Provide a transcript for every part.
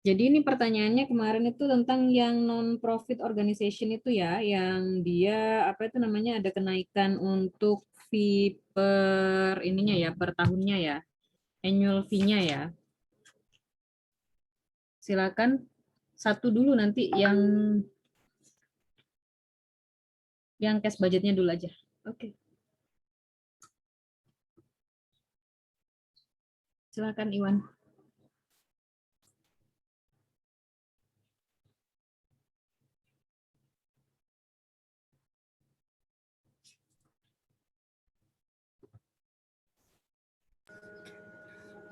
Jadi ini pertanyaannya kemarin itu tentang yang non-profit organization itu ya, yang dia apa itu namanya ada kenaikan untuk fee per ininya ya, per tahunnya ya, annual fee-nya ya. Silakan satu dulu nanti yang cash budgetnya dulu aja. Oke, silakan Iwan.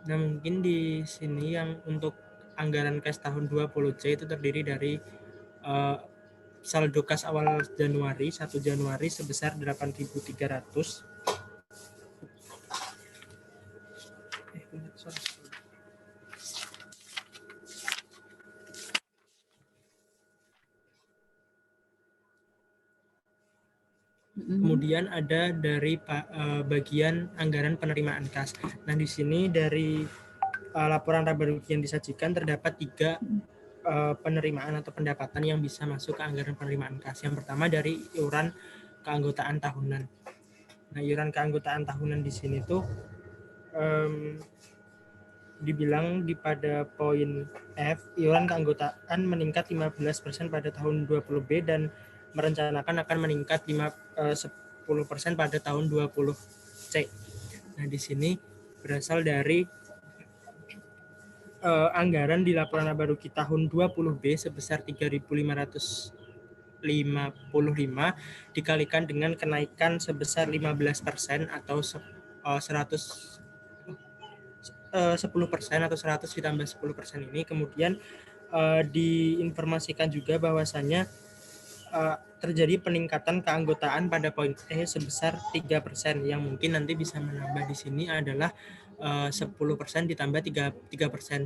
Nah, mungkin di sini yang untuk anggaran kas tahun 20C itu terdiri dari saldo kas awal Januari 1 Januari sebesar 8.300. Kemudian ada dari bagian anggaran penerimaan kas. Nah, di sini dari laporan laba rugi yang disajikan terdapat 3 penerimaan atau pendapatan yang bisa masuk ke anggaran penerimaan kas. Yang pertama dari iuran keanggotaan tahunan. Nah, iuran keanggotaan tahunan di sini tuh dibilang pada poin F, iuran keanggotaan meningkat 15% pada tahun 20B dan merencanakan akan meningkat 10% pada tahun 20C. Nah, di sini berasal dari anggaran di laporan laba rugi tahun 20B sebesar 3.555 dikalikan dengan kenaikan sebesar 15% atau 10% atau 100 ditambah 10% ini kemudian diinformasikan juga bahwasannya terjadi peningkatan keanggotaan pada poin E sebesar 3% yang mungkin nanti bisa menambah di sini adalah 10% ditambah 3%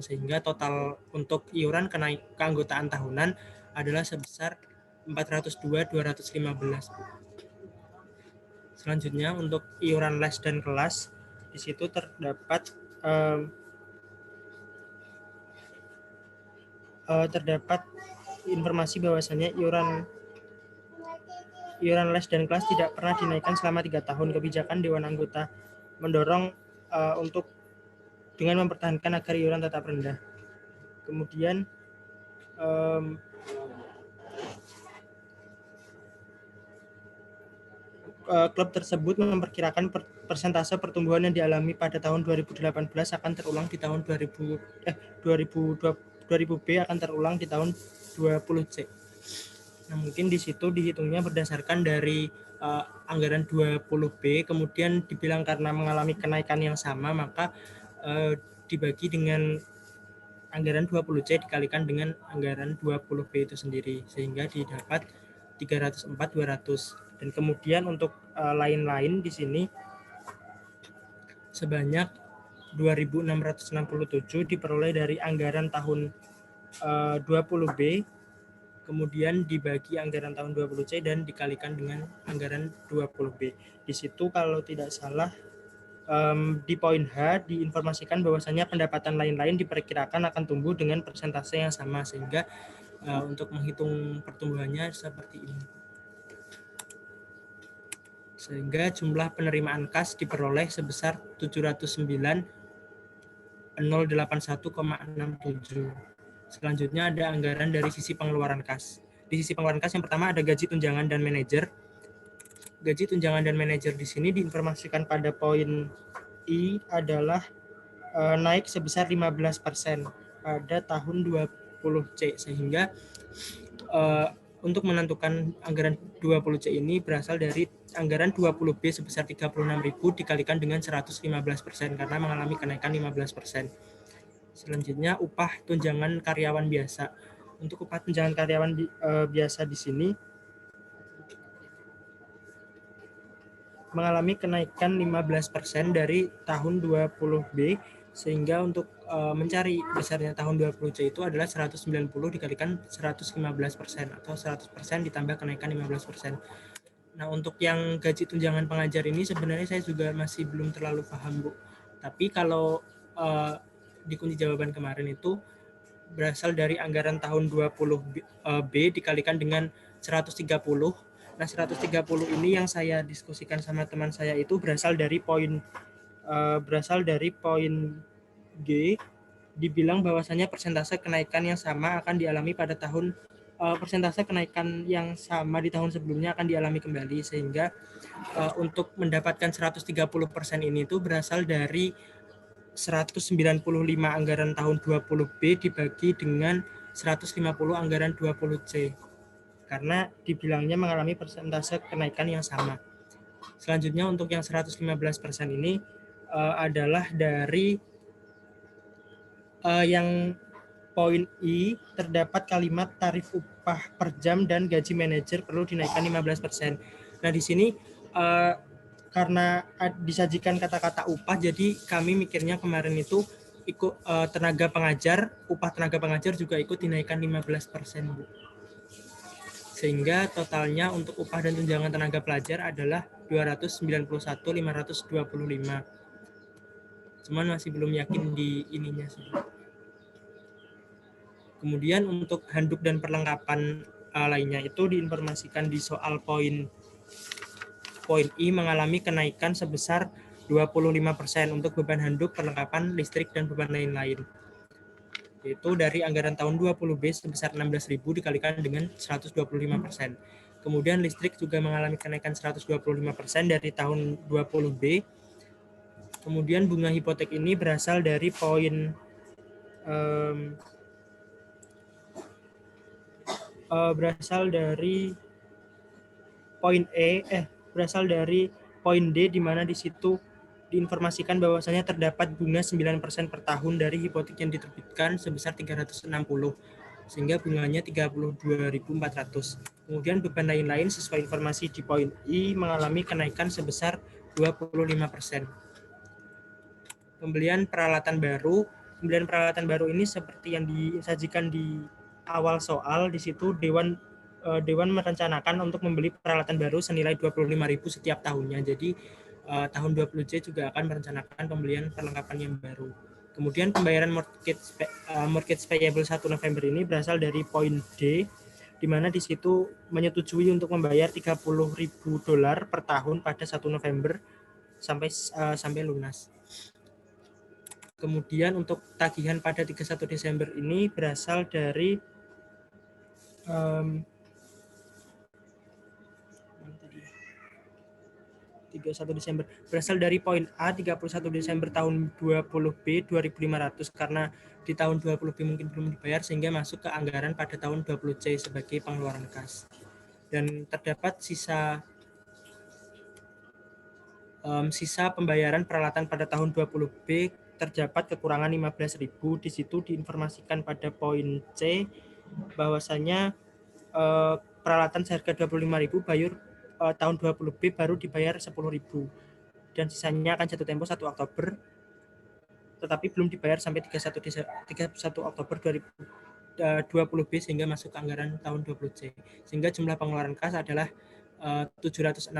sehingga total untuk iuran keanggotaan tahunan adalah sebesar 402.215. Selanjutnya untuk iuran les dan kelas di situ terdapat informasi bahwasannya iuran les dan kelas tidak pernah dinaikkan selama 3 tahun. Kebijakan Dewan Anggota mendorong untuk dengan mempertahankan agar iuran tetap rendah. Kemudian klub tersebut memperkirakan persentase pertumbuhan yang dialami pada tahun 2018 akan terulang di tahun 2000B akan terulang di tahun 20C. Nah, mungkin di situ dihitungnya berdasarkan dari anggaran 20B, kemudian dibilang karena mengalami kenaikan yang sama, maka dibagi dengan anggaran 20C dikalikan dengan anggaran 20B itu sendiri, sehingga didapat 304.200. Dan kemudian untuk lain-lain di sini sebanyak 2.667 diperoleh dari anggaran tahun 20B, kemudian dibagi anggaran tahun 20C dan dikalikan dengan anggaran 20B. Di situ kalau tidak salah di poin H diinformasikan bahwasannya pendapatan lain-lain diperkirakan akan tumbuh dengan persentase yang sama, sehingga untuk menghitung pertumbuhannya seperti ini. Sehingga jumlah penerimaan kas diperoleh sebesar 709.081,67. Selanjutnya ada anggaran dari sisi pengeluaran kas. Di sisi pengeluaran kas yang pertama ada gaji tunjangan dan manajer. Gaji tunjangan dan manajer di sini diinformasikan pada poin I adalah naik sebesar 15% pada tahun 20C, sehingga untuk menentukan anggaran 20C ini berasal dari anggaran 20B sebesar 36.000 dikalikan dengan 115% karena mengalami kenaikan 15%. Selanjutnya upah tunjangan karyawan biasa. Untuk upah tunjangan karyawan biasa di sini mengalami kenaikan 15% dari tahun 20B, sehingga untuk mencari besarnya tahun 20C itu adalah 190 dikalikan 115% atau 100% ditambah kenaikan 15%. Nah, untuk yang gaji tunjangan pengajar ini sebenarnya saya juga masih belum terlalu paham, Bu. Tapi kalau di kunci jawaban kemarin itu berasal dari anggaran tahun 20B dikalikan dengan 130. Nah, 130 ini yang saya diskusikan sama teman saya itu berasal dari poin G, dibilang bahwasanya persentase kenaikan yang sama akan dialami pada tahun persentase kenaikan yang sama di tahun sebelumnya akan dialami kembali, sehingga untuk mendapatkan 130% ini itu berasal dari 195 anggaran tahun 20B dibagi dengan 150 anggaran 20C, karena dibilangnya mengalami persentase kenaikan yang sama. Selanjutnya untuk yang 115% ini adalah dari yang poin I, terdapat kalimat tarif upah per jam dan gaji manajer perlu dinaikkan 15%. Nah, di sini karena disajikan kata-kata upah, jadi kami mikirnya kemarin itu ikut tenaga pengajar, upah tenaga pengajar juga ikut dinaikkan 15%, Bu. Sehingga totalnya untuk upah dan tunjangan tenaga pelajar adalah 291.525. Cuman masih belum yakin di ininya sih. Kemudian untuk handuk dan perlengkapan lainnya itu diinformasikan di soal poin I mengalami kenaikan sebesar 25% untuk beban handuk, perlengkapan, listrik, dan beban lain-lain. Yaitu dari anggaran tahun 20B sebesar 16.000 dikalikan dengan 125%. Kemudian listrik juga mengalami kenaikan 125% dari tahun 20B. Kemudian bunga hipotek ini berasal dari poin berasal dari poin D, di mana di situ diinformasikan bahwasanya terdapat bunga 9% per tahun dari hipotek yang diterbitkan sebesar 360, sehingga bunganya 32.400. Kemudian beban lain-lain sesuai informasi di poin I mengalami kenaikan sebesar 25%. Pembelian peralatan baru ini seperti yang disajikan di awal soal, di situ Dewan merencanakan untuk membeli peralatan baru senilai 25.000 setiap tahunnya. Jadi tahun 20C juga akan merencanakan pembelian perlengkapan yang baru. Kemudian pembayaran mortgage payable 1 November ini berasal dari poin D, di mana di situ menyetujui untuk membayar $30.000 per tahun pada 1 November sampai lunas. Kemudian untuk tagihan pada 31 Desember ini berasal dari 31 Desember berasal dari poin A 31 Desember tahun 20B 2.500, karena di tahun 20B mungkin belum dibayar sehingga masuk ke anggaran pada tahun 20C sebagai pengeluaran kas. Dan terdapat sisa pembayaran peralatan pada tahun 20B terdapat kekurangan 15.000. Di situ diinformasikan pada poin C bahwasanya peralatan seharga 25.000 bayar tahun 20B baru dibayar 10.000, dan sisanya akan jatuh tempo 1 Oktober tetapi belum dibayar sampai 31 Oktober 2020B sehingga masuk ke anggaran tahun 20C, sehingga jumlah pengeluaran kas adalah 706.325,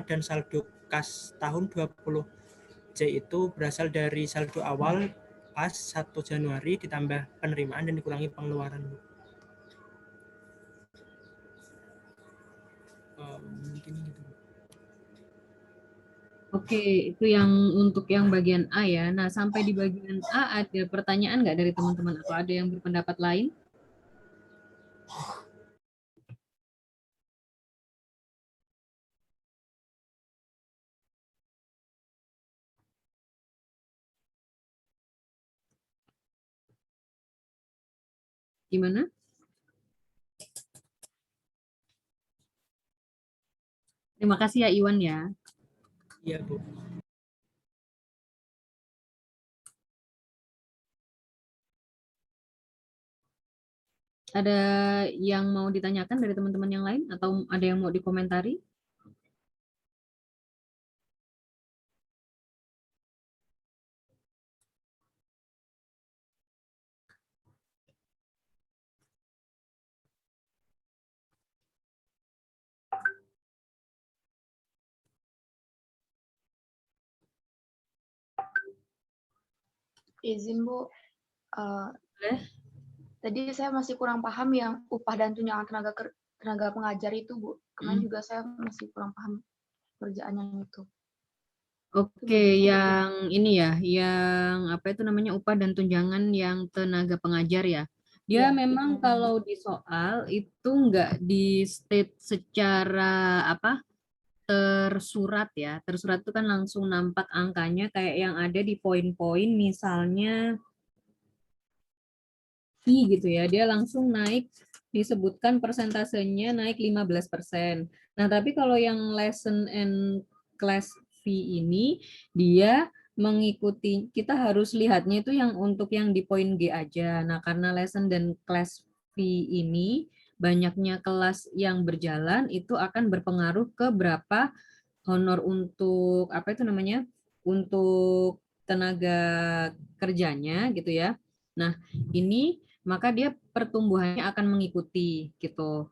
dan saldo kas tahun 20C itu berasal dari saldo awal pas 1 Januari ditambah penerimaan dan dikurangi pengeluaran. Mungkin gitu. Oke, itu yang untuk yang bagian A ya. Nah, sampai di bagian A ada pertanyaan nggak dari teman-teman atau ada yang berpendapat lain? Gimana? Terima kasih ya Iwan ya. Iya, Bu. Ada yang mau ditanyakan dari teman-teman yang lain atau ada yang mau dikomentari? Izin Bu, Boleh? Tadi saya masih kurang paham yang upah dan tunjangan tenaga pengajar itu, Bu. Kemarin juga saya masih kurang paham kerjaannya itu. Oke, yang ini ya, yang apa itu namanya upah dan tunjangan yang tenaga pengajar ya. Dia Iya. memang kalau di soal itu nggak di state secara apa tersurat ya. Tersurat itu kan langsung nampak angkanya kayak yang ada di poin-poin misalnya I gitu ya. Dia langsung naik disebutkan persentasenya naik 15%. Nah, tapi kalau yang lesson and class fee ini dia mengikuti, kita harus lihatnya itu yang untuk yang di poin G aja. Nah, karena lesson dan class fee ini banyaknya kelas yang berjalan itu akan berpengaruh ke berapa honor untuk apa itu namanya? Untuk tenaga kerjanya gitu ya. Nah, ini maka dia pertumbuhannya akan mengikuti gitu.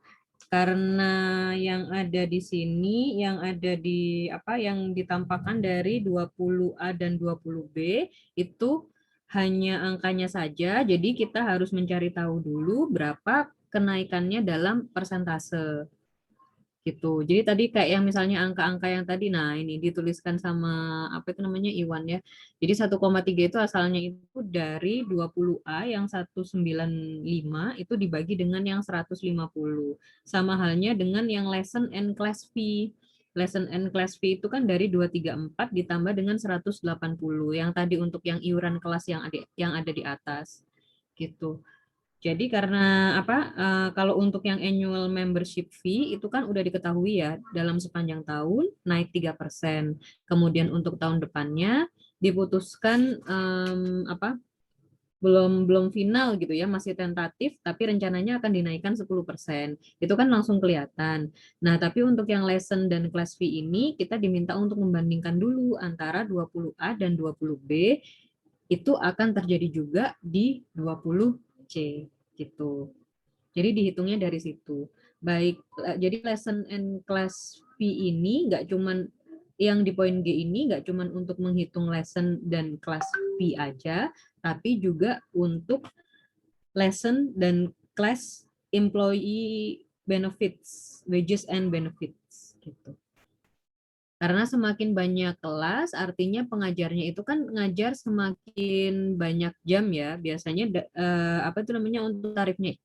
Karena yang ada di sini, yang ada di apa yang ditampakkan dari 20A dan 20B itu hanya angkanya saja, jadi kita harus mencari tahu dulu berapa kenaikannya dalam persentase gitu. Jadi tadi kayak yang misalnya angka-angka yang tadi, nah ini dituliskan sama apa itu namanya Iwan ya. Jadi 1,3 itu asalnya itu dari 20A yang 195 itu dibagi dengan yang 150. Sama halnya dengan yang lesson and class fee. Lesson and class fee itu kan dari 234 ditambah dengan 180. Yang tadi untuk yang iuran kelas yang ada di atas gitu. Jadi karena apa kalau untuk yang annual membership fee itu kan udah diketahui ya dalam sepanjang tahun naik 3%. Kemudian untuk tahun depannya diputuskan apa belum belum final gitu ya, masih tentatif tapi rencananya akan dinaikkan 10%. Itu kan langsung kelihatan. Nah, tapi untuk yang lesson dan class fee ini kita diminta untuk membandingkan dulu antara 20A dan 20B itu akan terjadi juga di 20C gitu. Jadi dihitungnya dari situ. Baik, jadi lesson and class fee ini nggak cuman yang di poin G ini nggak cuman untuk menghitung lesson dan class fee aja, tapi juga untuk lesson dan class employee benefits, wages and benefits gitu. Karena semakin banyak kelas, artinya pengajarnya itu kan ngajar semakin banyak jam ya. Biasanya apa itu namanya untuk tarifnya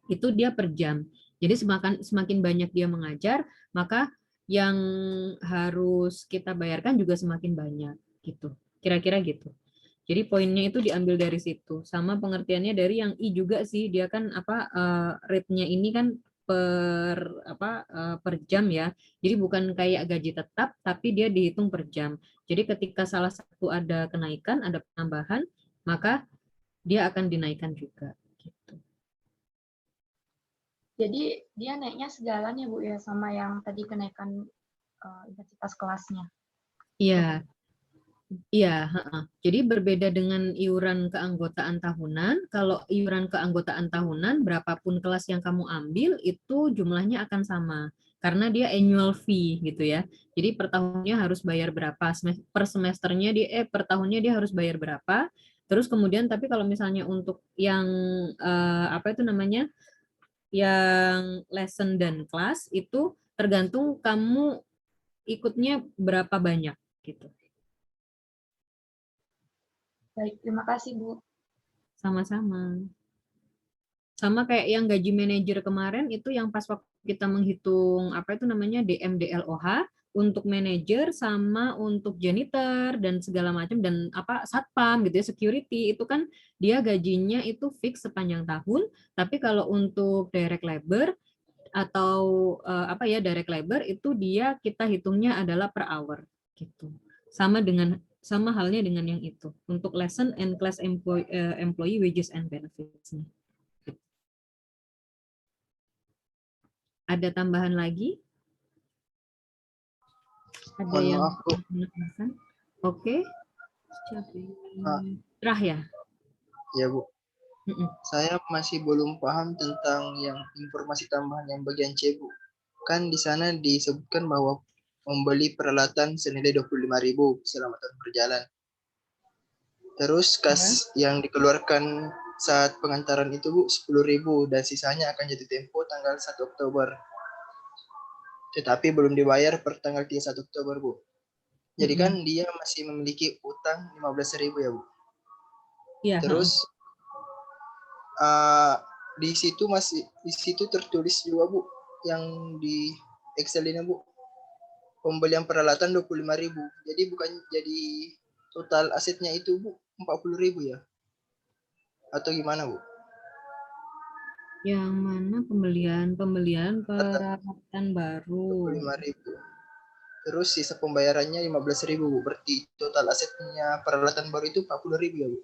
itu dia per jam. Jadi semakin banyak dia mengajar, maka yang harus kita bayarkan juga semakin banyak gitu. Kira-kira gitu. Jadi poinnya itu diambil dari situ. Sama pengertiannya dari yang I juga sih, dia kan apa rate-nya ini kan per per jam ya. Jadi bukan kayak gaji tetap tapi dia dihitung per jam. Jadi ketika salah satu ada kenaikan, ada penambahan, maka dia akan dinaikkan juga gitu. Jadi dia naiknya sejalan ya Bu ya sama yang tadi kenaikan intensitas kelasnya. Iya. Iya, jadi berbeda dengan iuran keanggotaan tahunan. Kalau iuran keanggotaan tahunan, berapapun kelas yang kamu ambil, itu jumlahnya akan sama. Karena dia annual fee gitu ya. Jadi per tahunnya harus bayar berapa, per semesternya per tahunnya dia harus bayar berapa. Terus kemudian tapi kalau misalnya untuk yang apa itu namanya, yang lesson dan kelas itu tergantung kamu ikutnya berapa banyak gitu. Baik, terima kasih Bu. Sama-sama. Sama kayak yang gaji manajer kemarin itu yang pas waktu kita menghitung apa itu namanya DMDLOH untuk manajer sama untuk janitor dan segala macam dan apa satpam gitu ya security itu kan dia gajinya itu fix sepanjang tahun, tapi kalau untuk direct labor atau apa ya direct labor itu dia kita hitungnya adalah per hour gitu. Sama halnya dengan yang itu untuk lesson and class employee wages and benefits. Ada tambahan lagi? Ada Mohon yang maaf, Bu. menambahkan? Oke. Cerah ya? Ya, Bu. Saya masih belum paham tentang yang informasi tambahan yang bagian C, Bu. Kan di sana disebutkan bahwa membeli peralatan senilai 25.000 selama tahun berjalan. Terus kas yang dikeluarkan saat pengantaran itu Bu 10.000 dan sisanya akan jatuh tempo tanggal 1 Oktober. Tetapi belum dibayar per tanggal 31 Oktober Bu. Jadi kan dia masih memiliki utang 15.000 ya Bu. Iya. Terus di situ tertulis juga Bu yang di Excel ini Bu, pembelian peralatan 25.000. Jadi bukan jadi total asetnya itu Bu 40.000 ya? Atau gimana Bu? Yang mana pembelian peralatan baru? 25.000. Terus sisa pembayarannya 15.000 Bu. Berarti total asetnya peralatan baru itu 40.000 ya Bu?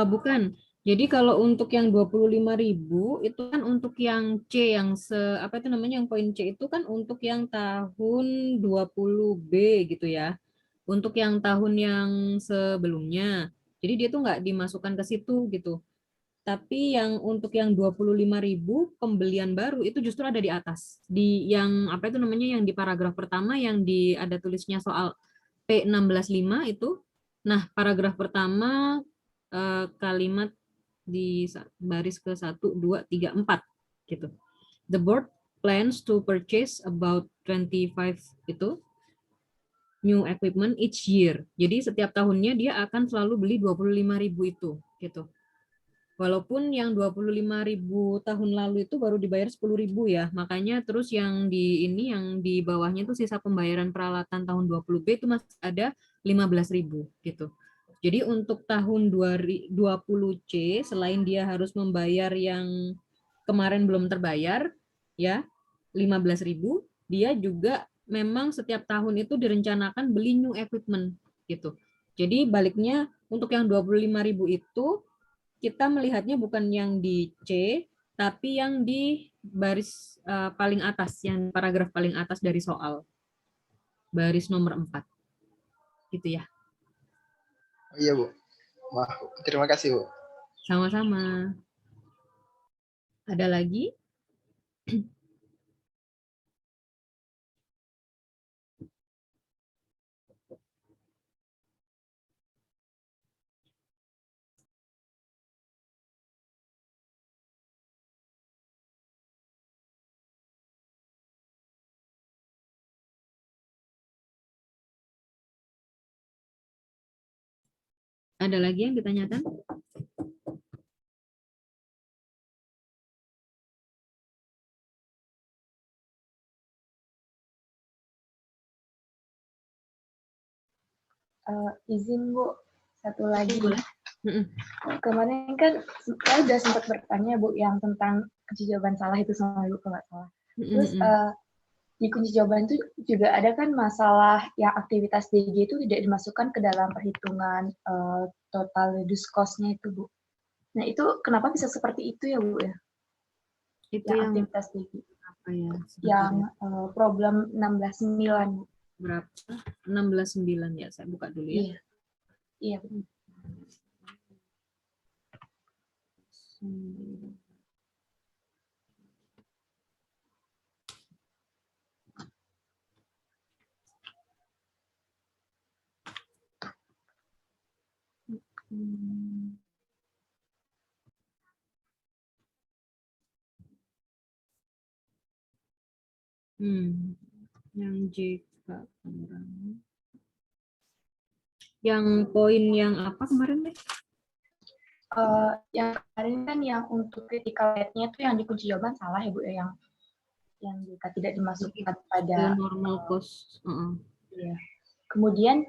Bukan. Jadi kalau untuk yang 25.000 itu kan untuk yang C yang apa itu namanya yang poin C itu kan untuk yang tahun 20B gitu ya. Untuk yang tahun yang sebelumnya. Jadi dia tuh nggak dimasukkan ke situ gitu. Tapi yang untuk yang 25.000 pembelian baru itu justru ada di atas. Di yang apa itu namanya yang di paragraf pertama yang ada tulisnya soal P165 itu. Nah, paragraf pertama kalimat di baris ke 1 2 3 4 gitu. The board plans to purchase about 25 itu new equipment each year. Jadi setiap tahunnya dia akan selalu beli 25.000 itu gitu. Walaupun yang 25.000 tahun lalu itu baru dibayar 10.000 ya. Makanya terus yang di bawahnya itu sisa pembayaran peralatan tahun 20B itu masih ada 15.000 gitu. Jadi untuk tahun 20C selain dia harus membayar yang kemarin belum terbayar ya 15.000, dia juga memang setiap tahun itu direncanakan beli new equipment gitu. Jadi baliknya untuk yang 25.000 itu kita melihatnya bukan yang di C, tapi yang di baris paling atas, yang paragraf paling atas dari soal. Baris nomor 4. Gitu ya. Iya Bu. Wah, terima kasih Bu. Sama-sama. Ada lagi? Ada lagi yang ditanyakan? Izin Bu, satu lagi. Mm-mm. Kemarin kan saya udah sempat bertanya Bu yang tentang kunci jawaban salah itu sama Ibu kalau nggak salah. Terus di kunci jawaban itu juga ada kan masalah yang aktivitas DG itu tidak dimasukkan ke dalam perhitungan total reduce cost-nya itu Bu. Nah itu kenapa bisa seperti itu ya Bu ya? Itu yang aktivitas DG. apa ya? Yang problem 16.9 Bu. Berapa? 16.9 ya, saya buka dulu ya. Iya. Iya. Yang JK kemarin. Yang poin yang apa kemarin deh? Yang kemarin kan yang untuk critical rate-nya itu yang di kunci jawaban salah ya Bu ya, yang jika tidak dimasukkan pada normal cost. Ya. Kemudian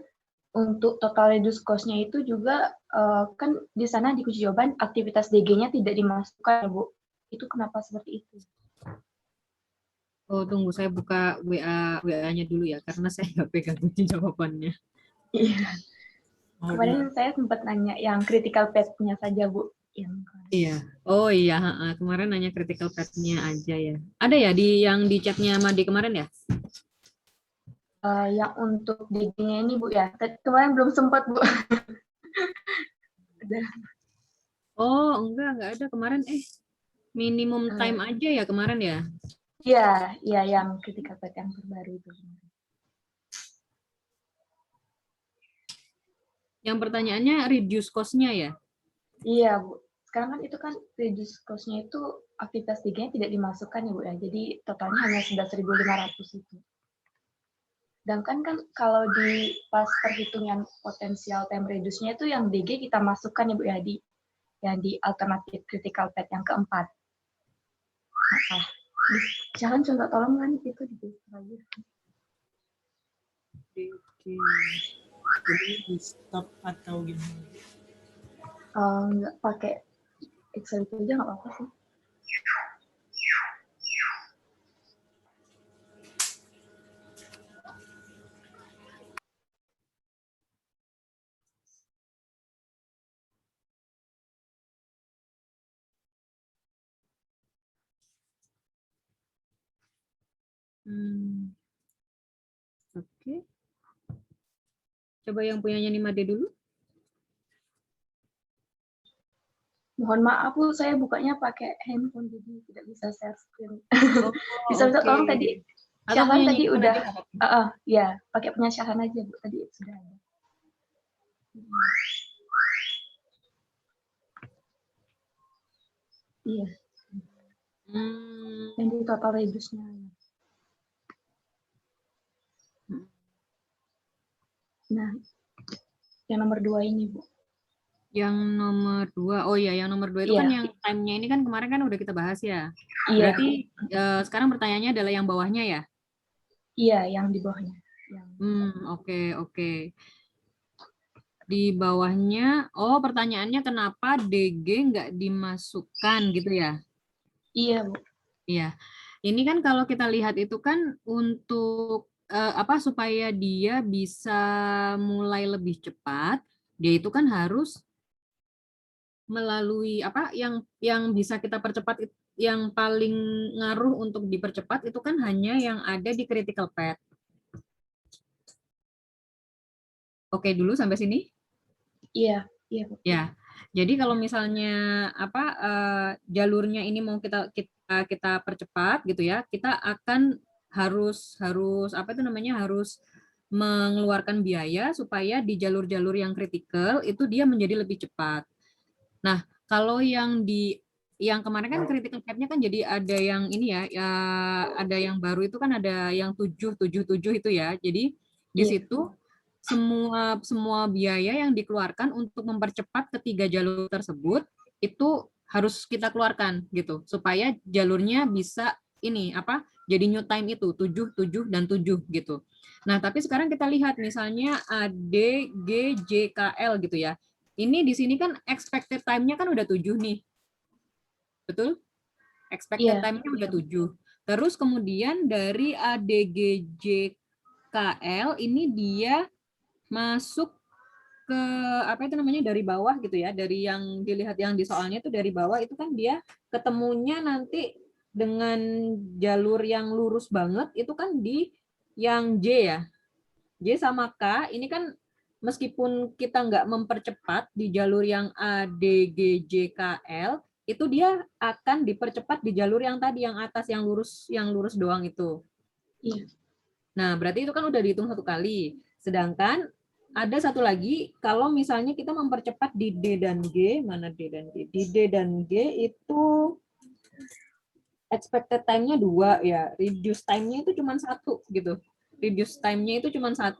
untuk total reduce cost-nya itu juga kan di sana di kunci jawaban aktivitas DG-nya tidak dimasukkan ya Bu. Itu kenapa seperti itu? Oh, tunggu, saya buka WA-nya dulu ya, karena saya nggak pegang kunci jawabannya. Iya. Kemarin saya sempat nanya yang critical path-nya saja, Bu. Iya. Oh iya, kemarin nanya critical path-nya aja ya. Ada ya yang di chat-nya Madi kemarin ya? Yang untuk DG-nya ini, Bu ya. Kemarin belum sempat, Bu. Oh, enggak ada kemarin. Minimum time aja ya kemarin ya? Iya, yang critical path yang terbaru itu. Yang pertanyaannya reduce cost-nya ya? Iya, Bu. Sekarang kan itu kan reduce cost-nya itu aktivitas 3-nya tidak dimasukkan ya, Bu ya. Jadi totalnya hanya 11.500 itu. Sedangkan kan kalau di pas perhitungan potensial time reduce-nya itu yang DG kita masukkan ya, Bu ya, di alternatif critical path yang keempat. Nah, jangan coba tolong kan itu di lagi. Oke. Jadi di stop atau gimana? Nggak pakai Excel itu aja nggak apa-apa sih. Oke. Coba yang punyanya 5D dulu. Mohon maaf, Bu, saya bukanya pakai handphone jadi tidak bisa share screen. Oh, Bisa minta oke. tolong tadi. Atau Syahan punyanya tadi gimana udah, deh, nggak apa-apa. ya pakai punya Syahan aja, Bu, tadi sudah ada. Iya, yang di total reduce-nya. Nah, yang nomor 2 ini, Bu. Yang nomor 2, oh ya, yang nomor 2 itu kan Iya. yang time-nya ini kan kemarin kan udah kita bahas ya. Iya, Berarti sekarang pertanyaannya adalah yang bawahnya ya? iya, yang di bawahnya. Oke, oke. Di bawahnya, oh pertanyaannya kenapa DG nggak dimasukkan gitu ya? Iya, Bu. Iya. Ini kan kalau kita lihat itu kan untuk apa supaya dia bisa mulai lebih cepat, dia itu kan harus melalui apa yang bisa kita percepat yang paling ngaruh untuk dipercepat itu kan hanya yang ada di critical path. Oke dulu sampai sini? Iya, iya, Bu. Ya. Jadi kalau misalnya apa jalurnya ini mau kita percepat gitu ya, kita akan harus apa itu namanya harus mengeluarkan biaya supaya di jalur-jalur yang kritikal itu dia menjadi lebih cepat. Nah, kalau yang kemarin kan critical path-nya kan jadi ada yang ini ya, ada yang baru itu kan ada yang 777 itu ya. Jadi di situ semua biaya yang dikeluarkan untuk mempercepat ketiga jalur tersebut itu harus kita keluarkan gitu supaya jalurnya bisa ini apa jadi new time itu 7 7 dan 7 gitu. Nah, tapi sekarang kita lihat misalnya AD, G, J, K, L gitu ya. Ini di sini kan expected time-nya kan udah 7 nih. Betul? Expected time-nya udah 7. Terus kemudian dari ADGJKL ini dia masuk ke apa itu namanya dari bawah gitu ya. Dari yang dilihat yang di soalnya itu dari bawah itu kan dia ketemunya nanti dengan jalur yang lurus banget itu kan di yang J ya. J sama K ini kan meskipun kita nggak mempercepat di jalur yang A, D, G, J, K, L, itu dia akan dipercepat di jalur yang tadi yang atas yang lurus doang itu. Iya. Nah, berarti itu kan udah dihitung satu kali. Sedangkan ada satu lagi kalau misalnya kita mempercepat di D dan G, mana D dan G? Di D dan G itu expected time-nya 2 ya, reduce time-nya itu cuma 1 gitu. Reduce time-nya itu cuma 1.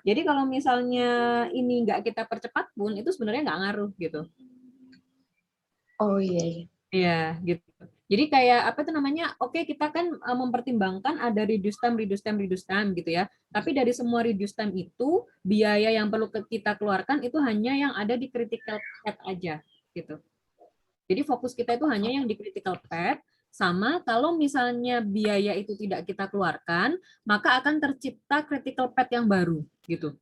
Jadi kalau misalnya ini nggak kita percepat pun itu sebenarnya nggak ngaruh gitu. Oh iya. Iya gitu. Jadi kayak apa itu namanya? Oke, kita kan mempertimbangkan ada reduce time gitu ya. Tapi dari semua reduce time itu biaya yang perlu kita keluarkan itu hanya yang ada di critical path aja gitu. Jadi fokus kita itu hanya yang di critical path. Sama kalau misalnya biaya itu tidak kita keluarkan, maka akan tercipta critical path yang baru gitu.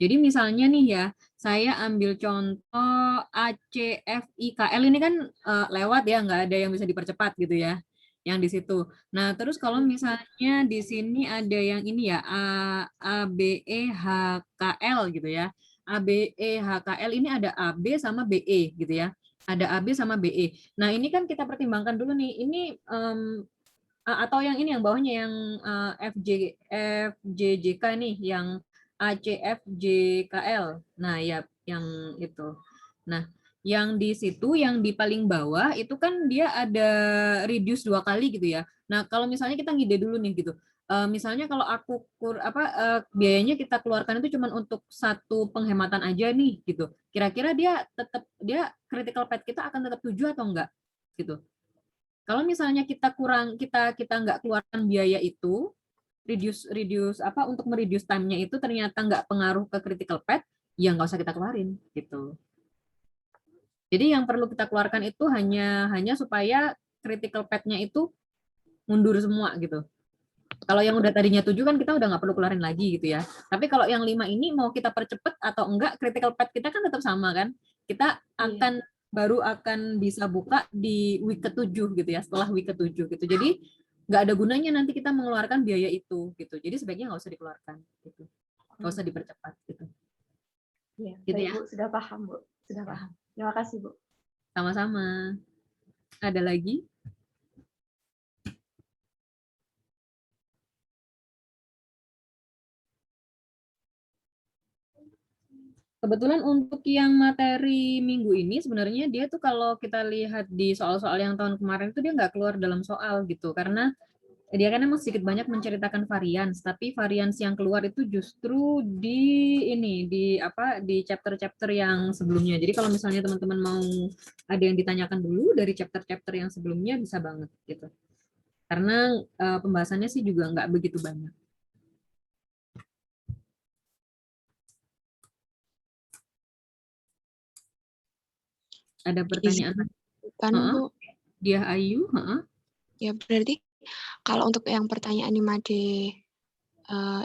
Jadi misalnya nih ya, saya ambil contoh ACFIKL ini kan lewat ya, nggak ada yang bisa dipercepat gitu ya, yang di situ. Nah, terus kalau misalnya di sini ada yang ini ya, ABEHKL gitu ya. ABEHKL ini ada AB sama BE gitu ya. Ada AB sama BE. Nah, ini kan kita pertimbangkan dulu nih, ini atau yang ini yang bawahnya yang FJJK nih, yang ACFJKL. Nah, ya yang itu. Nah, Yang di situ, yang di paling bawah itu kan dia ada reduce 2 kali gitu ya. Nah, kalau misalnya kita ngide dulu nih gitu. Misalnya kalau aku biayanya kita keluarkan itu cuma untuk satu penghematan aja nih gitu. Kira-kira dia critical pet kita akan tetap 7 atau enggak gitu. Kalau misalnya kita nggak keluarkan biaya itu, reduce apa untuk mereduce time-nya itu ternyata nggak pengaruh ke critical pet, ya nggak usah kita keluarin gitu. Jadi yang perlu kita keluarkan itu hanya supaya critical pet-nya itu mundur semua gitu. Kalau yang udah tadinya 7 kan kita udah nggak perlu keluarin lagi gitu ya. Tapi kalau yang 5 ini mau kita percepat atau enggak, critical pet kita kan tetap sama kan. Kita baru akan bisa buka di week ke-7 gitu ya, setelah week ke-7 gitu. Jadi nggak ada gunanya nanti kita mengeluarkan biaya itu gitu. Jadi sebaiknya nggak usah dikeluarkan gitu. Nggak usah dipercepat gitu. Iya, Gitu baik ya. Bu, sudah paham Bu, sudah paham. Terima kasih Bu. Sama-sama. Ada lagi? Kebetulan untuk yang materi minggu ini sebenarnya dia tuh kalau kita lihat di soal-soal yang tahun kemarin itu dia nggak keluar dalam soal gitu karena dia kan emang sedikit banyak menceritakan varians, tapi varians yang keluar itu justru di chapter-chapter yang sebelumnya. Jadi kalau misalnya teman-teman mau ada yang ditanyakan dulu dari chapter-chapter yang sebelumnya bisa banget gitu. Karena pembahasannya sih juga nggak begitu banyak. Ada pertanyaan? Kan Bu, Dia Ayu, ya berarti kalau untuk yang pertanyaan di Made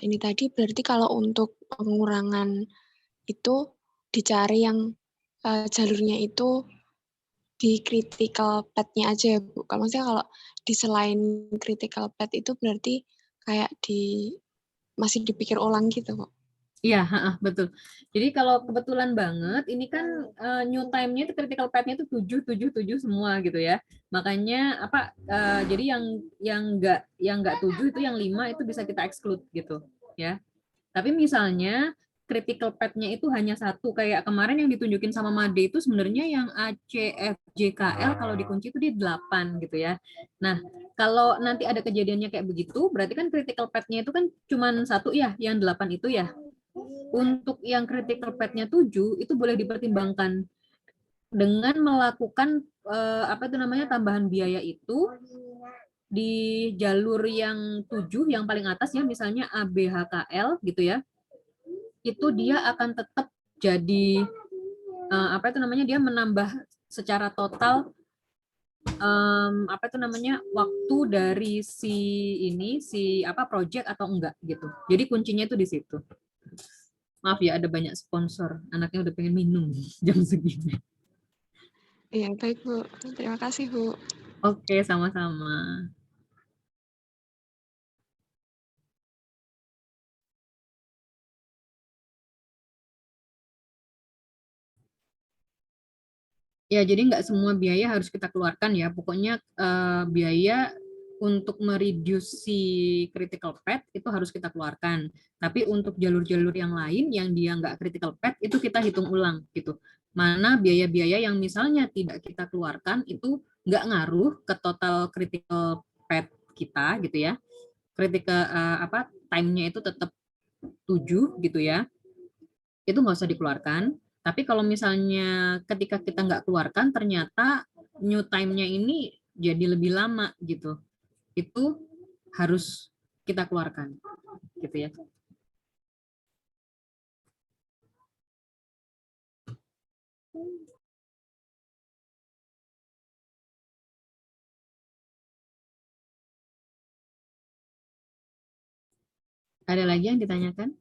ini tadi berarti kalau untuk pengurangan itu dicari yang jalurnya itu di critical pet-nya aja ya Bu. Kalau maksudnya kalau di selain critical pet itu berarti kayak masih dipikir ulang gitu Bu. Iya, betul. Jadi kalau kebetulan banget, ini kan new time-nya itu critical pet-nya itu 7, 7, 7 semua gitu ya. Makanya jadi yang nggak 7 itu yang 5 itu bisa kita exclude gitu ya. Tapi misalnya critical pet-nya itu hanya satu, kayak kemarin yang ditunjukin sama Made itu sebenarnya yang ACFJKL kalau dikunci itu di 8 gitu ya. Nah, kalau nanti ada kejadiannya kayak begitu, berarti kan critical pet-nya itu kan cuma satu ya, yang 8 itu ya. Untuk yang critical pet-nya 7 itu boleh dipertimbangkan dengan melakukan tambahan biaya itu di jalur yang 7 yang paling atas ya, misalnya ABHKL gitu ya. Itu dia akan tetap jadi dia menambah secara total waktu dari si project atau enggak gitu. Jadi kuncinya itu di situ. Maaf ya, ada banyak sponsor. Anaknya udah pengen minum jam segini. Iya, baik Bu. Terima kasih Bu. Oke, sama-sama. Ya, jadi nggak semua biaya harus kita keluarkan ya. Pokoknya biaya untuk mereduce si critical pet itu harus kita keluarkan. Tapi untuk jalur-jalur yang lain yang dia nggak critical pet itu kita hitung ulang gitu. Mana biaya-biaya yang misalnya tidak kita keluarkan itu nggak ngaruh ke total critical pet kita gitu ya. Critical time-nya itu tetap 7 gitu ya. Itu nggak usah dikeluarkan. Tapi kalau misalnya ketika kita nggak keluarkan, ternyata new time-nya ini jadi lebih lama gitu. Itu harus kita keluarkan, gitu ya. Ada lagi yang ditanyakan?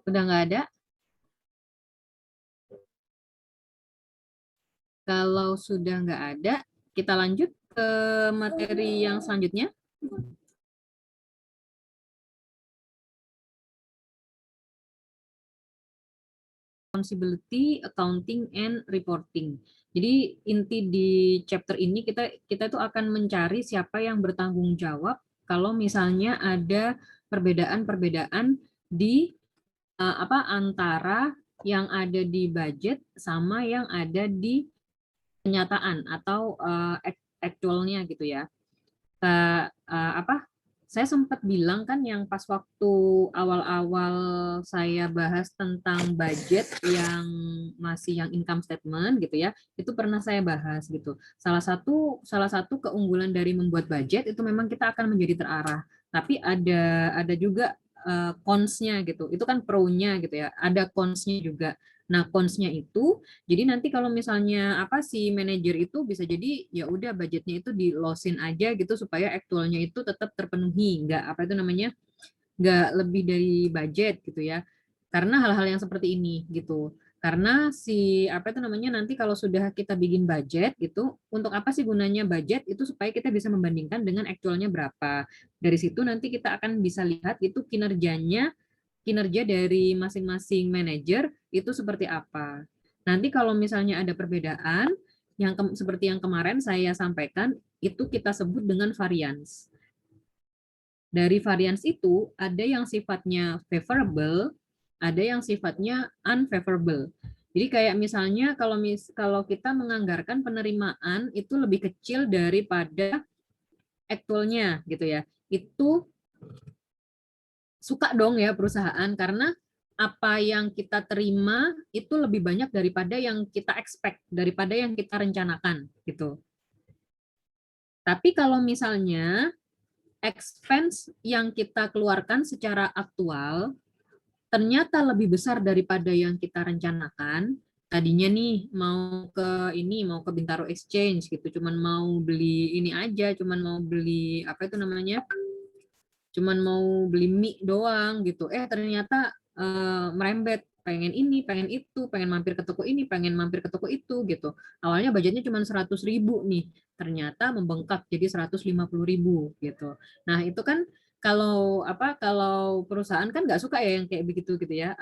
Udah nggak ada? Kalau sudah nggak ada, kita lanjut ke materi yang selanjutnya. Responsibility, accounting, and reporting. Jadi inti di chapter ini kita tuh akan mencari siapa yang bertanggung jawab kalau misalnya ada perbedaan-perbedaan di antara yang ada di budget sama yang ada di kenyataan atau actualnya gitu ya. Saya sempat bilang kan yang pas waktu awal-awal saya bahas tentang budget yang masih yang income statement gitu ya, itu pernah saya bahas gitu. Salah satu keunggulan dari membuat budget itu memang kita akan menjadi terarah. Tapi ada juga cons-nya gitu. Itu kan pro-nya gitu ya. Ada cons-nya juga. Nah, cons-nya itu jadi nanti kalau misalnya si manajer itu bisa jadi ya udah budgetnya itu di losin aja gitu supaya aktualnya itu tetap terpenuhi, nggak lebih dari budget gitu ya. Karena hal-hal yang seperti ini gitu. Karena nanti kalau sudah kita bikin budget gitu, untuk apa sih gunanya budget itu supaya kita bisa membandingkan dengan aktualnya berapa. Dari situ nanti kita akan bisa lihat itu kinerja dari masing-masing manajer itu seperti apa. Nanti kalau misalnya ada perbedaan, seperti yang kemarin saya sampaikan, itu kita sebut dengan variance. Dari variance itu, ada yang sifatnya favorable, ada yang sifatnya unfavorable. Jadi kayak misalnya kalau kita menganggarkan penerimaan itu lebih kecil daripada aktualnya gitu ya. Itu suka dong ya perusahaan karena apa yang kita terima itu lebih banyak daripada yang kita expect, daripada yang kita rencanakan gitu. Tapi kalau misalnya expense yang kita keluarkan secara aktual ternyata lebih besar daripada yang kita rencanakan, tadinya nih mau ke Bintaro Exchange gitu, cuman mau beli ini aja, cuman mau beli cuman mau beli mie doang gitu. Ternyata merembet, pengen ini, pengen itu, pengen mampir ke toko ini, pengen mampir ke toko itu gitu. Awalnya budgetnya cuma 100.000 nih, ternyata membengkak jadi 150.000 gitu. Nah itu kan kalau perusahaan kan nggak suka ya yang kayak begitu gitu ya.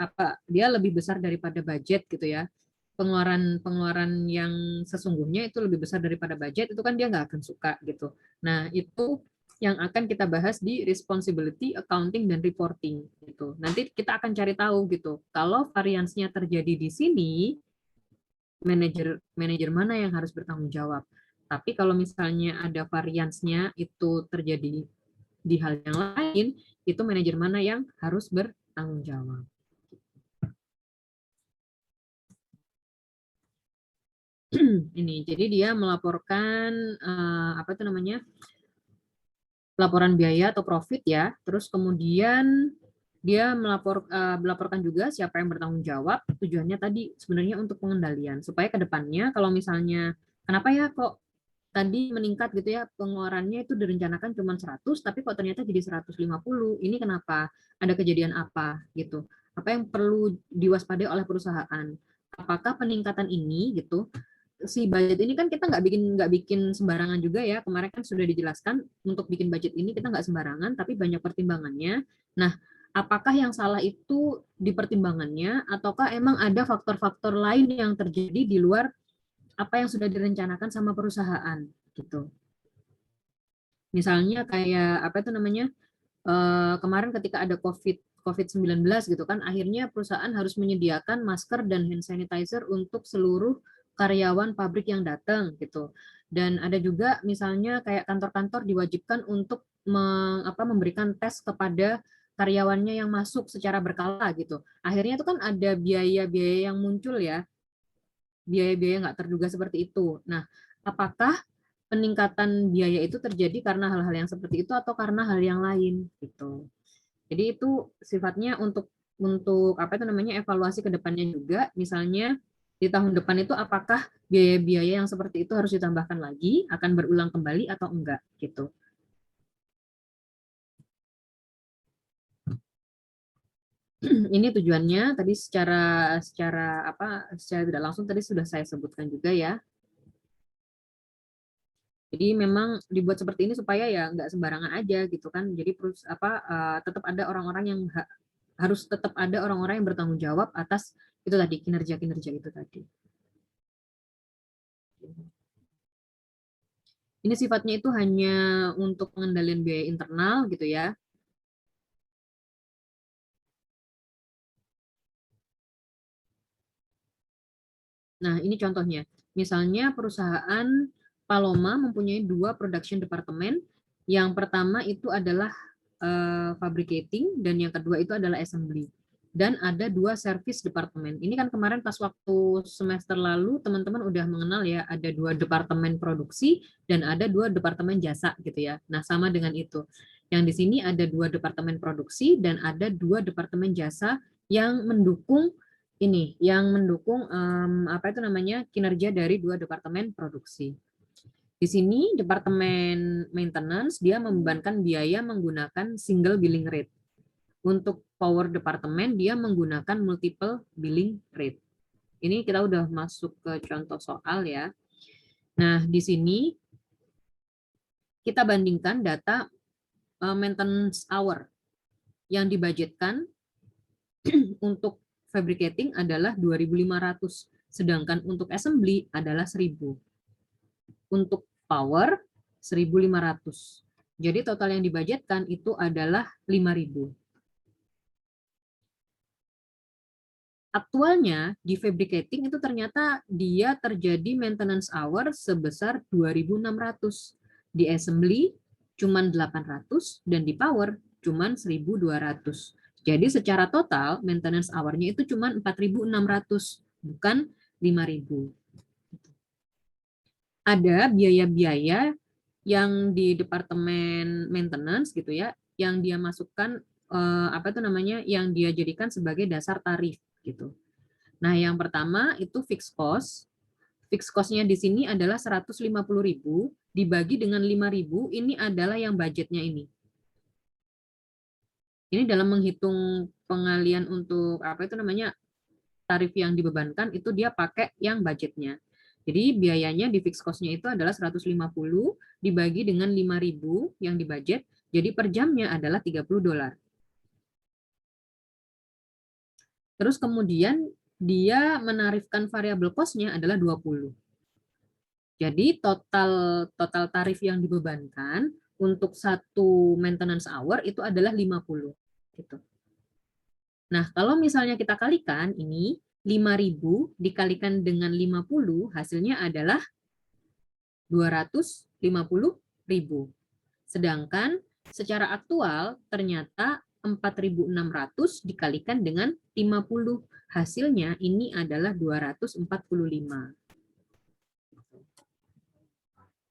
Dia lebih besar daripada budget gitu ya. Pengeluaran yang sesungguhnya itu lebih besar daripada budget itu kan dia nggak akan suka gitu. Nah itu yang akan kita bahas di responsibility, accounting, dan reporting gitu. Nanti kita akan cari tahu gitu. Kalau variansnya terjadi di sini, manajer mana yang harus bertanggung jawab. Tapi kalau misalnya ada variansnya itu terjadi di hal yang lain, itu manajer mana yang harus bertanggung jawab. Ini, jadi dia melaporkan laporan biaya atau profit ya. Terus kemudian dia melaporkan juga siapa yang bertanggung jawab. Tujuannya tadi sebenarnya untuk pengendalian supaya ke depannya kalau misalnya kenapa ya kok tadi meningkat gitu ya pengeluarannya itu direncanakan cuma 100 tapi kok ternyata jadi 150. Ini kenapa? Ada kejadian apa gitu. Apa yang perlu diwaspadai oleh perusahaan? Apakah peningkatan ini gitu si budget ini kan kita nggak bikin sembarangan juga ya. Kemarin kan sudah dijelaskan untuk bikin budget ini kita nggak sembarangan, tapi banyak pertimbangannya. Nah, apakah yang salah itu di pertimbangannya, ataukah emang ada faktor-faktor lain yang terjadi di luar apa yang sudah direncanakan sama perusahaan gitu. Misalnya kayak kemarin ketika ada COVID-19 gitu kan, akhirnya perusahaan harus menyediakan masker dan hand sanitizer untuk seluruh karyawan pabrik yang datang gitu. Dan ada juga misalnya kayak kantor-kantor diwajibkan untuk memberikan tes kepada karyawannya yang masuk secara berkala gitu. Akhirnya itu kan ada biaya-biaya yang muncul ya, biaya-biaya nggak terduga seperti itu. Nah, apakah peningkatan biaya itu terjadi karena hal-hal yang seperti itu atau karena hal yang lain gitu. Jadi itu sifatnya untuk evaluasi ke depannya juga. Misalnya di tahun depan itu apakah biaya-biaya yang seperti itu harus ditambahkan lagi, akan berulang kembali atau enggak gitu. Ini tujuannya tadi secara tidak langsung tadi sudah saya sebutkan juga ya. Jadi memang dibuat seperti ini supaya ya nggak sembarangan aja gitu kan. Jadi tetap ada orang-orang yang harus tetap ada orang-orang yang bertanggung jawab atas itu tadi, kinerja-kinerja itu tadi. Ini sifatnya itu hanya untuk pengendalian biaya internal gitu ya. Nah, ini contohnya. Misalnya perusahaan Paloma mempunyai 2 production department. Yang pertama itu adalah fabricating dan yang kedua itu adalah assembly. Dan ada 2 service department. Ini kan kemarin pas waktu semester lalu teman-teman udah mengenal ya, ada 2 departemen produksi dan ada 2 departemen jasa gitu ya. Nah, sama dengan itu. Yang di sini ada 2 departemen produksi dan ada 2 departemen jasa yang mendukung kinerja dari 2 departemen produksi. Di sini departemen maintenance dia membebankan biaya menggunakan single billing rate. Untuk power departemen dia menggunakan multiple billing rate. Ini kita udah masuk ke contoh soal ya. Nah, di sini kita bandingkan data maintenance hour yang dibudgetkan untuk fabricating adalah 2.500, sedangkan untuk assembly adalah 1.000. Untuk power 1.500. Jadi total yang dibudgetkan itu adalah 5.000. Aktualnya di fabricating itu ternyata dia terjadi maintenance hour sebesar 2.600. Di assembly cuman 800 dan di power cuman 1.200. Jadi secara total maintenance hour-nya itu cuman 4.600, bukan 5.000. Ada biaya-biaya yang di departemen maintenance gitu ya, yang dia masukkan yang dia jadikan sebagai dasar tarif gitu. Nah, yang pertama itu fixed cost. Fixed cost-nya di sini adalah 150.000 dibagi dengan 5.000, ini adalah yang budgetnya ini. Ini dalam menghitung pengalian untuk tarif yang dibebankan itu dia pakai yang budgetnya. Jadi biayanya di fixed cost-nya itu adalah 150 dibagi dengan 5.000 yang dibudget, jadi per jamnya adalah $30. Terus kemudian dia menarifkan variable cost-nya adalah 20. Jadi total tarif yang dibebankan untuk satu maintenance hour itu adalah 50. Gitu. Nah, kalau misalnya kita kalikan ini, 5.000 dikalikan dengan 50, hasilnya adalah 250.000. Sedangkan secara aktual ternyata 4.600 dikalikan dengan 50. Hasilnya ini adalah 245.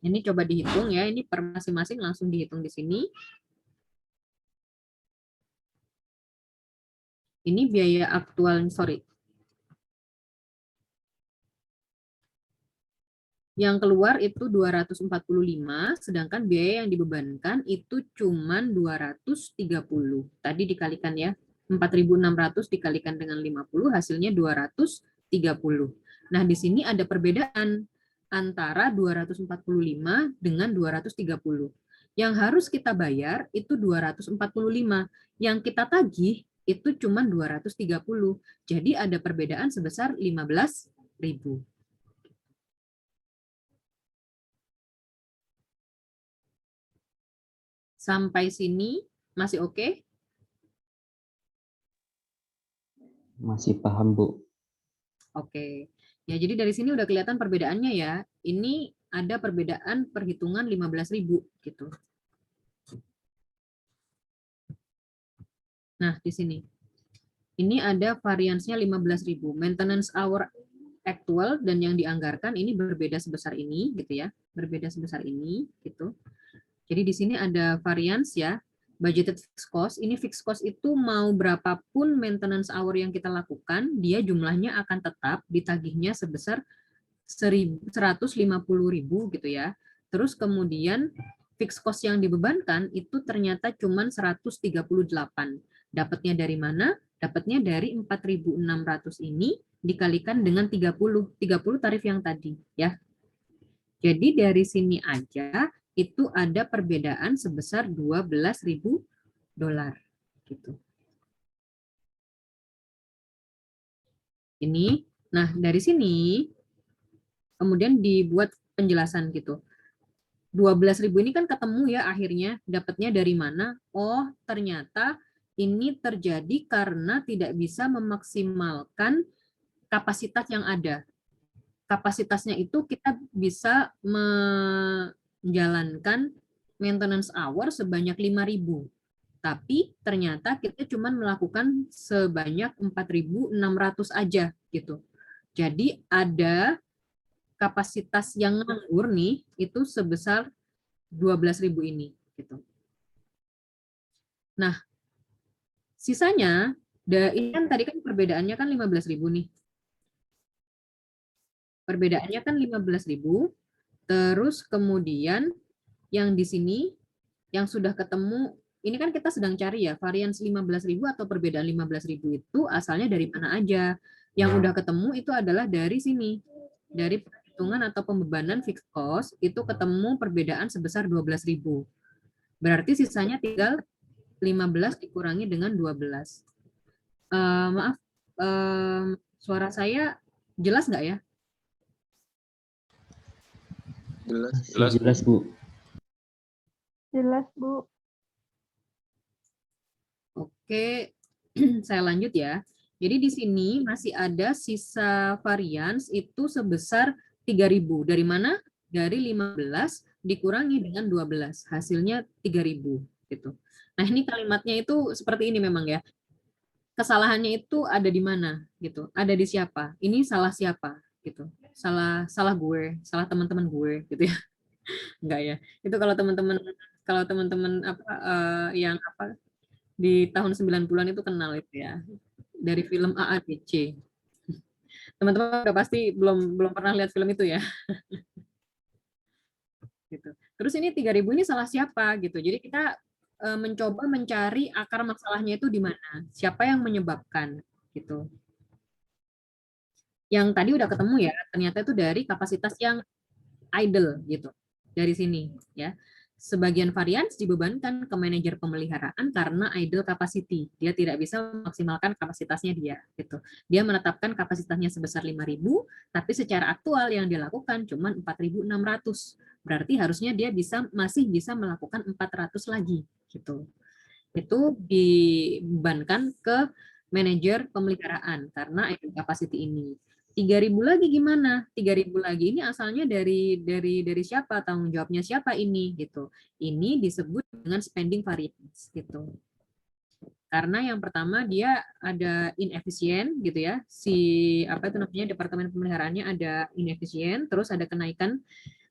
Ini coba dihitung ya, ini per masing-masing langsung dihitung di sini. Ini biaya aktual, Yang keluar itu 245, sedangkan biaya yang dibebankan itu cuma 230. Tadi dikalikan ya, 4.600 dikalikan dengan 50, hasilnya 230. Nah, di sini ada perbedaan antara 245 dengan 230. Yang harus kita bayar itu 245. Yang kita tagih itu cuma 230. Jadi ada perbedaan sebesar 15.000. Sampai sini masih oke? Masih paham, Bu. Oke. Ya, jadi dari sini udah kelihatan perbedaannya ya. Ini ada perbedaan perhitungan 15.000 gitu. Nah, di sini. Ini ada variansnya 15.000. Maintenance hour actual dan yang dianggarkan ini berbeda sebesar ini gitu ya. Berbeda sebesar ini gitu. Jadi di sini ada varians ya, budgeted fixed cost. Ini fixed cost itu mau berapapun maintenance hour yang kita lakukan, dia jumlahnya akan tetap ditagihnya sebesar 150.000 gitu ya. Terus kemudian fixed cost yang dibebankan itu ternyata cuma 138. Dapatnya dari mana? Dapatnya dari 4.600 ini dikalikan dengan 30 tarif yang tadi ya. Jadi dari sini aja itu ada perbedaan sebesar $12.000 gitu. Ini, nah dari sini kemudian dibuat penjelasan gitu. 12.000 ini kan ketemu ya akhirnya, dapatnya dari mana? Oh, ternyata ini terjadi karena tidak bisa memaksimalkan kapasitas yang ada. Kapasitasnya itu kita bisa menjalankan maintenance hour sebanyak 5.000. Tapi ternyata kita cuma melakukan sebanyak 4.600 aja gitu. Jadi ada kapasitas yang nganggur nih itu sebesar 12.000 ini gitu. Nah, sisanya ini kan tadi kan perbedaannya kan 15.000 nih. Perbedaannya kan 15.000. Terus kemudian yang di sini yang sudah ketemu ini kan kita sedang cari ya varians 15.000 atau perbedaan 15.000 itu asalnya dari mana aja. Yang udah ketemu itu adalah dari sini. Dari perhitungan atau pembebanan fixed cost itu ketemu perbedaan sebesar 12.000. Berarti sisanya tinggal 15 dikurangi dengan 12. Maaf, suara saya jelas nggak ya? Jelas, Bu. Jelas, Bu. Oke, saya lanjut ya. Jadi di sini masih ada sisa varians itu sebesar 3.000. Dari mana? Dari 15 dikurangi dengan 12. Hasilnya 3.000 gitu. Nah, ini kalimatnya itu seperti ini memang ya. Kesalahannya itu ada di mana gitu. Ada di siapa? Ini salah siapa gitu. Salah gue, salah teman-teman gue gitu ya. Enggak ya. Itu kalau teman-teman yang di tahun 90-an itu kenal itu ya. Dari film AADC. Teman-teman udah pasti belum pernah lihat film itu ya. Gitu. Terus ini 3.000 ini salah siapa gitu. Jadi kita mencoba mencari akar masalahnya itu di mana. Siapa yang menyebabkan gitu. Yang tadi udah ketemu ya, ternyata itu dari kapasitas yang idle gitu. Dari sini ya. Sebagian varians dibebankan ke manajer pemeliharaan karena idle capacity. Dia tidak bisa memaksimalkan kapasitasnya dia. Gitu. Dia menetapkan kapasitasnya sebesar 5.000, tapi secara aktual yang dilakukan cuma 4.600. Berarti harusnya dia masih bisa melakukan 400 lagi. Gitu. Itu dibebankan ke manajer pemeliharaan karena idle capacity ini. 3.000 lagi gimana? 3.000 lagi ini asalnya dari siapa? Tanggung jawabnya siapa ini gitu. Ini disebut dengan spending variance gitu. Karena yang pertama dia ada inefisien gitu ya. Departemen pemeliharaannya ada inefisien, terus ada kenaikan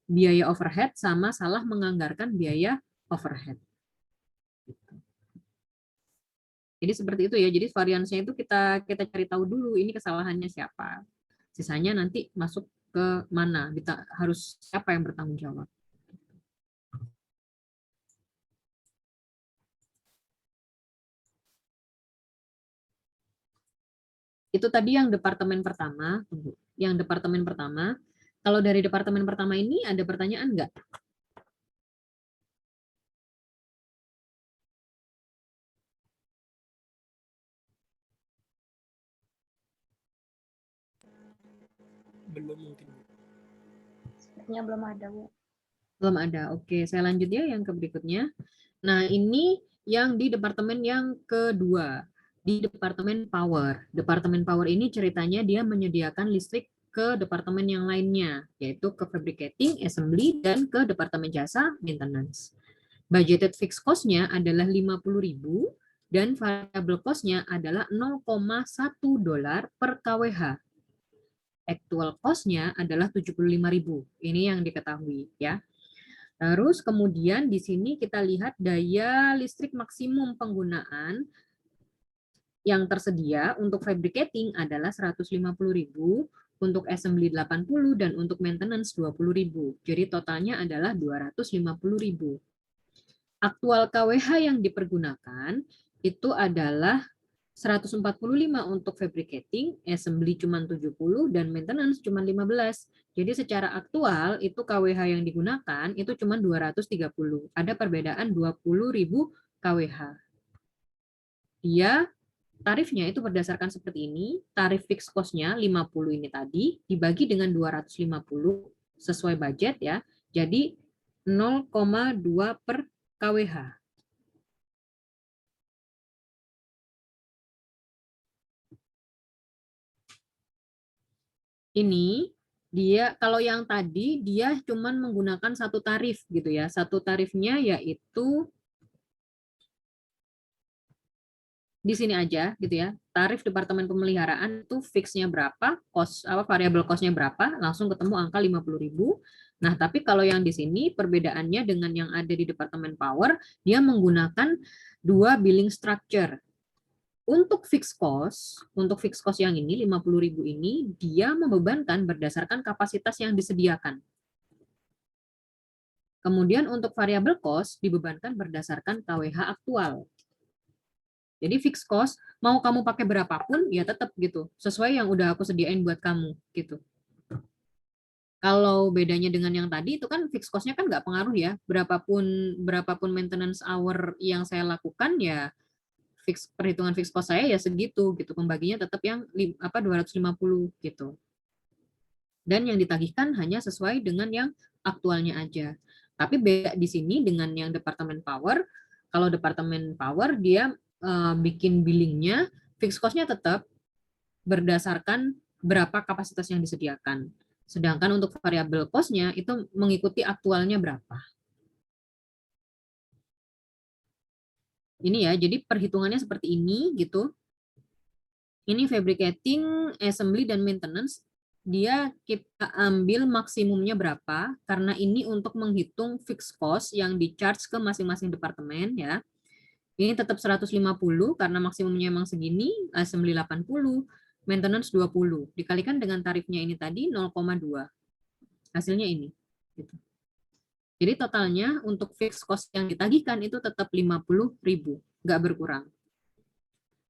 biaya overhead sama salah menganggarkan biaya overhead. Jadi seperti itu ya. Jadi variansnya itu kita cari tahu dulu ini kesalahannya siapa. Sisanya nanti masuk ke mana, harus siapa yang bertanggung jawab. Itu tadi yang departemen pertama. Yang departemen pertama. Kalau dari departemen pertama ini ada pertanyaan nggak? Belum mungkin. Sepertinya belum ada, Bu. Belum ada. Oke, saya lanjut ya yang ke berikutnya. Nah, ini yang di departemen yang kedua. Di departemen power. Departemen power ini ceritanya dia menyediakan listrik ke departemen yang lainnya, yaitu ke fabricating, assembly, dan ke departemen jasa, maintenance. Budgeted fixed cost-nya adalah 50.000 dan variable cost-nya adalah $0,1 per kWh. Actual cost-nya adalah 75.000. Ini yang diketahui ya. Terus kemudian di sini kita lihat daya listrik maksimum penggunaan yang tersedia untuk fabricating adalah 150.000, untuk assembly 80 dan untuk maintenance 20.000. Jadi totalnya adalah 250.000. Aktual KWH yang dipergunakan itu adalah 145 untuk fabricating, assembly cuma 70 dan maintenance cuma 15. Jadi secara aktual itu KWH yang digunakan itu cuma 230. Ada perbedaan 20.000 KWH. Dia tarifnya itu berdasarkan seperti ini, tarif fixed cost-nya 50 ini tadi dibagi dengan 250 sesuai budget ya. Jadi 0,2 per KWH. Ini dia kalau yang tadi dia cuman menggunakan satu tarif gitu ya. Satu tarifnya yaitu di sini aja gitu ya. Tarif Departemen Pemeliharaan itu fixnya berapa, variabel cost-nya berapa, langsung ketemu angka 50.000. Nah, tapi kalau yang di sini perbedaannya dengan yang ada di Departemen Power, dia menggunakan dua billing structure. Untuk fixed cost yang ini 50.000 ini dia membebankan berdasarkan kapasitas yang disediakan. Kemudian untuk variable cost dibebankan berdasarkan KWH aktual. Jadi fixed cost mau kamu pakai berapapun ya tetap gitu, sesuai yang udah aku sediain buat kamu gitu. Kalau bedanya dengan yang tadi itu kan fixed cost-nya kan nggak pengaruh ya, berapapun maintenance hour yang saya lakukan ya perhitungan fixed cost saya ya segitu gitu, pembaginya tetap yang 250 gitu. Dan yang ditagihkan hanya sesuai dengan yang aktualnya aja. Tapi beda di sini dengan yang Departemen Power, kalau Departemen Power dia bikin billingnya, fixed cost-nya tetap berdasarkan berapa kapasitas yang disediakan. Sedangkan untuk variable cost-nya itu mengikuti aktualnya berapa. Ini ya, jadi perhitungannya seperti ini gitu. Ini fabricating, assembly, dan maintenance. Dia kita ambil maksimumnya berapa, karena ini untuk menghitung fixed cost yang di-charge ke masing-masing departemen ya. Ini tetap 150 karena maksimumnya emang segini, assembly 80, maintenance 20. Dikalikan dengan tarifnya ini tadi 0,2. Hasilnya ini. Gitu. Jadi totalnya untuk fixed cost yang ditagihkan itu tetap 50.000, nggak berkurang.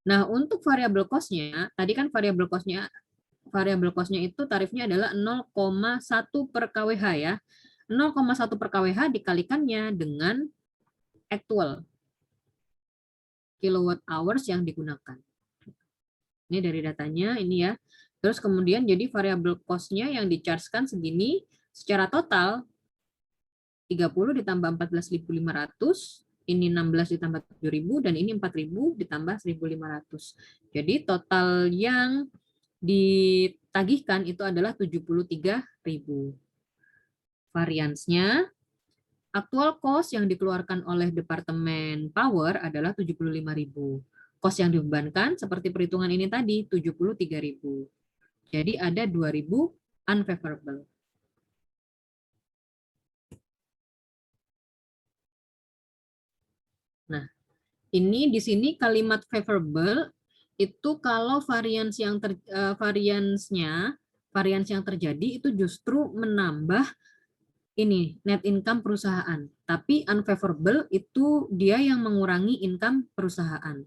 Nah, untuk variable cost-nya, tadi kan variable cost-nya itu tarifnya adalah 0,1 per KWH ya. 0,1 per KWH dikalikannya dengan actual kilowatt hours yang digunakan. Ini dari datanya, ini ya. Terus kemudian jadi variable cost-nya yang di-charge-kan segini, secara total 30 ditambah 14.500, ini 16 ditambah 7.000, dan ini 4.000 ditambah 1.500. Jadi total yang ditagihkan itu adalah 73.000. Variansnya, aktual cost yang dikeluarkan oleh Departemen Power adalah 75.000. Cost yang dibebankan seperti perhitungan ini tadi 73.000. Jadi ada 2.000 unfavorable. Nah, ini di sini kalimat favorable itu kalau varians yang terjadi itu justru menambah ini net income perusahaan, tapi unfavorable itu dia yang mengurangi income perusahaan.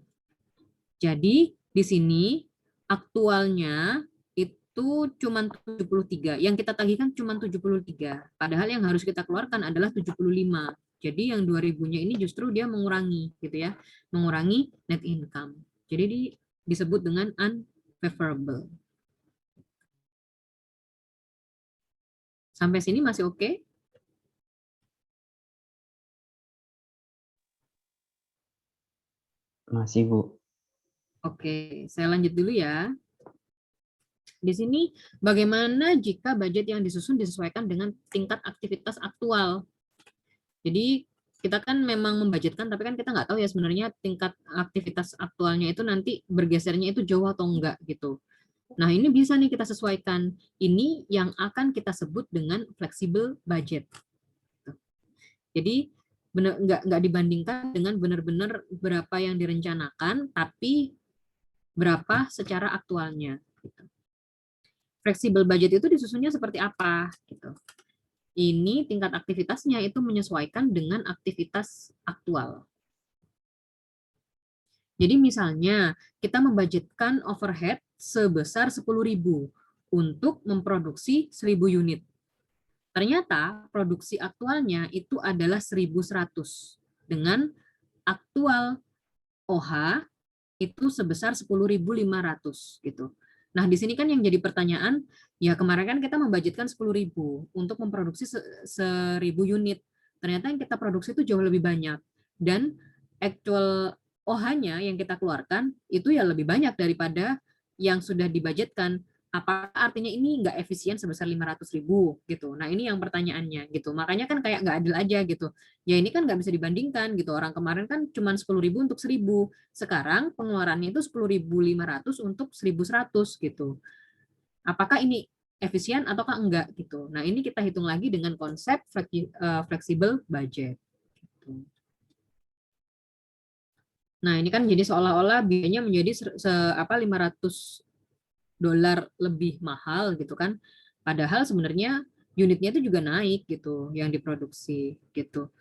Jadi di sini aktualnya itu cuma 73, yang kita tagihkan cuma 73, padahal yang harus kita keluarkan adalah 75. Jadi yang 2.000-nya ini justru dia mengurangi gitu ya, mengurangi net income. Jadi disebut dengan unfavorable. Sampai sini masih oke? Masih, Bu. Oke, saya lanjut dulu ya. Di sini bagaimana jika budget yang disusun disesuaikan dengan tingkat aktivitas aktual. Jadi kita kan memang membudgetkan, tapi kan kita nggak tahu ya sebenarnya tingkat aktivitas aktualnya itu nanti bergesernya itu jauh atau enggak gitu. Nah ini bisa nih kita sesuaikan. Ini yang akan kita sebut dengan flexible budget. Jadi nggak dibandingkan dengan benar-benar berapa yang direncanakan, tapi berapa secara aktualnya. Flexible budget itu disusunnya seperti apa? Gitu. Ini tingkat aktivitasnya itu menyesuaikan dengan aktivitas aktual. Jadi misalnya kita membudgetkan overhead sebesar 10.000 untuk memproduksi 1000 unit. Ternyata produksi aktualnya itu adalah 1100 dengan aktual OH itu sebesar 10.500 gitu. Nah, di sini kan yang jadi pertanyaan, ya kemarin kan kita membudgetkan 10.000 untuk memproduksi 1000 unit. Ternyata yang kita produksi itu jauh lebih banyak. Dan actual OH-nya yang kita keluarkan itu ya lebih banyak daripada yang sudah dibudgetkan. Apakah artinya ini nggak efisien sebesar 500.000 gitu? Nah, ini yang pertanyaannya gitu. Makanya kan kayak nggak adil aja gitu. Ya ini kan nggak bisa dibandingkan gitu. Orang kemarin kan cuma 10.000 untuk 1000. Sekarang pengeluarannya itu 10.500 untuk 1.100 gitu. Apakah ini efisien ataukah enggak gitu. Nah, ini kita hitung lagi dengan konsep flexible budget. Gitu. Nah, ini kan jadi seolah-olah biayanya menjadi $500 lebih mahal gitu kan. Padahal sebenarnya unitnya itu juga naik gitu yang diproduksi gitu.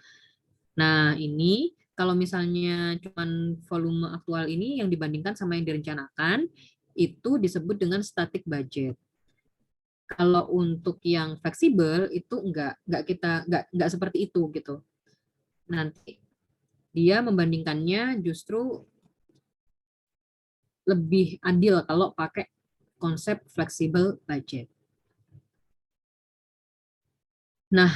Nah, ini kalau misalnya cuman volume aktual ini yang dibandingkan sama yang direncanakan itu disebut dengan static budget. Kalau untuk yang fleksibel itu enggak seperti itu gitu. Nanti dia membandingkannya justru lebih adil kalau pakai konsep flexible budget. Nah,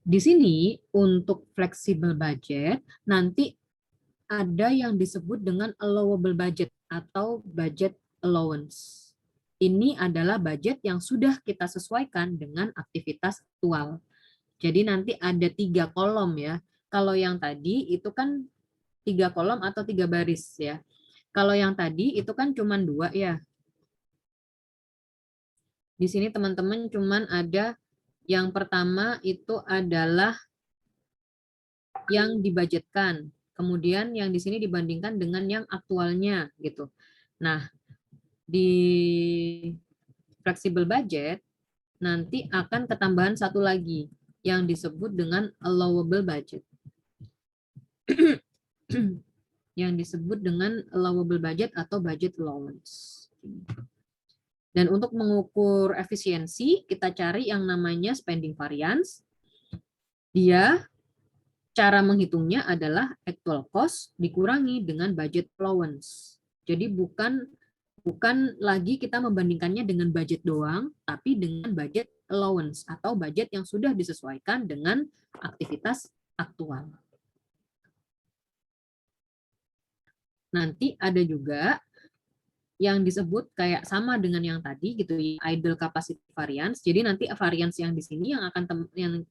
di sini untuk flexible budget nanti ada yang disebut dengan allowable budget atau budget allowance. Ini adalah budget yang sudah kita sesuaikan dengan aktivitas aktual. Jadi nanti ada 3 kolom ya. Kalau yang tadi itu kan 3 kolom atau 3 baris ya. Kalau yang tadi itu kan cuma 2 ya. Di sini teman-teman cuman ada yang pertama itu adalah yang dibudgetkan. Kemudian yang di sini dibandingkan dengan yang aktualnya gitu. Nah, di flexible budget nanti akan ketambahan satu lagi yang disebut dengan allowable budget. Yang disebut dengan allowable budget atau budget allowance. Dan untuk mengukur efisiensi, kita cari yang namanya spending variance. Dia cara menghitungnya adalah actual cost dikurangi dengan budget allowance. Jadi bukan lagi kita membandingkannya dengan budget doang, tapi dengan budget allowance atau budget yang sudah disesuaikan dengan aktivitas aktual. Nanti ada juga yang disebut kayak sama dengan yang tadi gitu ya, idle capacity variance. Jadi nanti variance yang di sini yang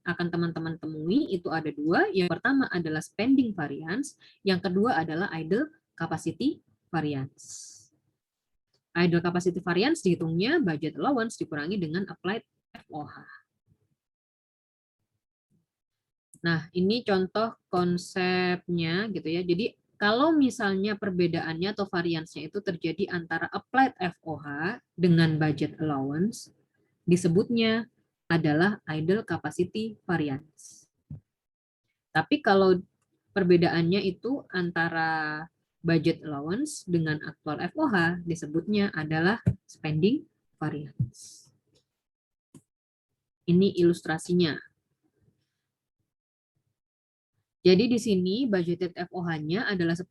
akan teman-teman temui itu ada 2. Yang pertama adalah spending variance, yang kedua adalah idle capacity variance. Idle capacity variance dihitungnya budget allowance dikurangi dengan applied FOH. Nah, ini contoh konsepnya gitu ya. Jadi kalau misalnya perbedaannya atau variansnya itu terjadi antara applied FOH dengan budget allowance, disebutnya adalah idle capacity variance. Tapi kalau perbedaannya itu antara budget allowance dengan aktual FOH, disebutnya adalah spending variance. Ini ilustrasinya. Jadi di sini budgeted FOH-nya adalah 10.000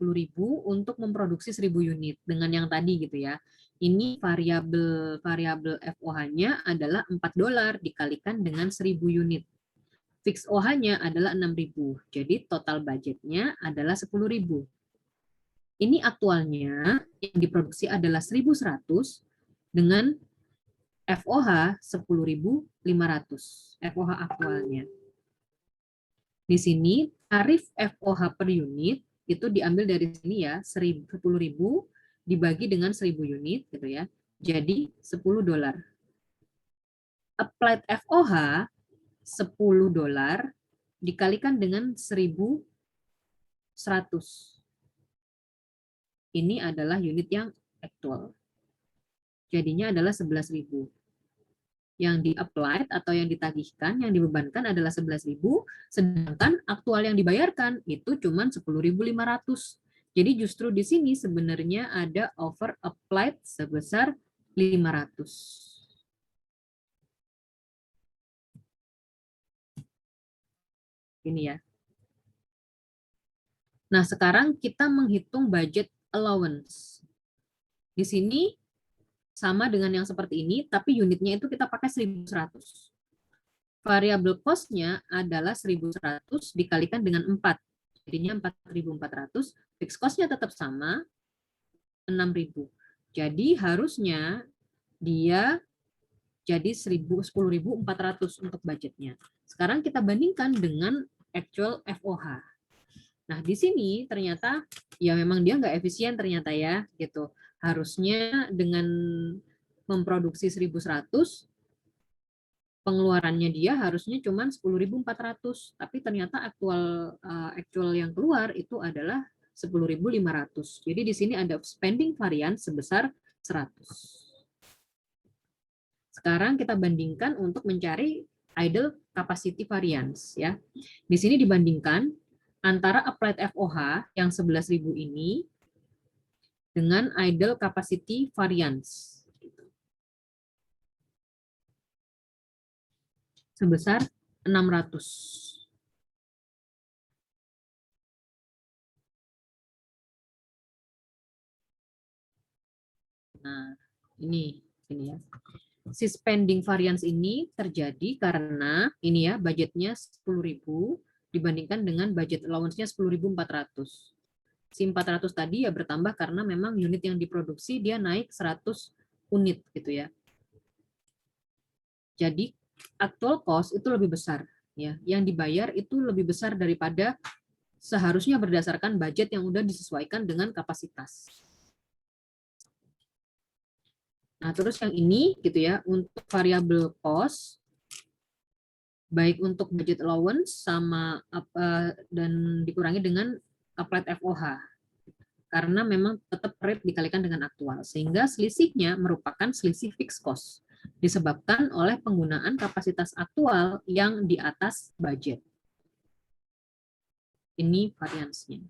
untuk memproduksi 1.000 unit dengan yang tadi gitu ya. Ini variabel FOH-nya adalah $4 dikalikan dengan 1.000 unit. Fix OH-nya adalah 6.000. Jadi total budgetnya adalah 10.000. Ini aktualnya yang diproduksi adalah 1.100 dengan FOH 10.500. FOH aktualnya. Di sini tarif FOH per unit itu diambil dari sini ya, 10.000 dibagi dengan 1.000 unit gitu ya. Jadi $10. Applied FOH $10 dikalikan dengan 1.100. Ini adalah unit yang actual. Jadinya adalah 11.000. Yang di-applied atau yang ditagihkan, yang dibebankan adalah 11.000, sedangkan aktual yang dibayarkan itu cuma 10.500. Jadi justru di sini sebenarnya ada over applied sebesar 500. Ini ya. Nah, sekarang kita menghitung budget allowance. Di sini sama dengan yang seperti ini, tapi unitnya itu kita pakai 1.100. Variable cost-nya adalah 1.100 dikalikan dengan 4. Jadinya 4.400. Fixed cost-nya tetap sama, 6.000. Jadi harusnya dia jadi 10.400 untuk budgetnya. Sekarang kita bandingkan dengan actual FOH. Nah, di sini ternyata ya memang dia nggak efisien ternyata ya, gitu. Harusnya dengan memproduksi 1.100, pengeluarannya dia harusnya cuma 10.400, tapi ternyata actual yang keluar itu adalah 10.500. Jadi di sini ada spending variance sebesar 100. Sekarang kita bandingkan untuk mencari idle capacity variance ya. Di sini dibandingkan antara applied FOH yang 11.000 ini dengan idle capacity variance sebesar 600. Nah, ini ya. Si spending variance ini terjadi karena ini ya, budgetnya 10.000 dibandingkan dengan budget allowance-nya 10.400. Si 400 tadi ya bertambah karena memang unit yang diproduksi dia naik 100 unit gitu ya. Jadi actual cost itu lebih besar ya. Yang dibayar itu lebih besar daripada seharusnya berdasarkan budget yang udah disesuaikan dengan kapasitas. Nah, terus yang ini gitu ya, untuk variable cost baik untuk budget allowance sama dan dikurangi dengan applied FOH. Karena memang tetap rate dikalikan dengan aktual, sehingga selisihnya merupakan selisih fixed cost disebabkan oleh penggunaan kapasitas aktual yang di atas budget. Ini variance-nya.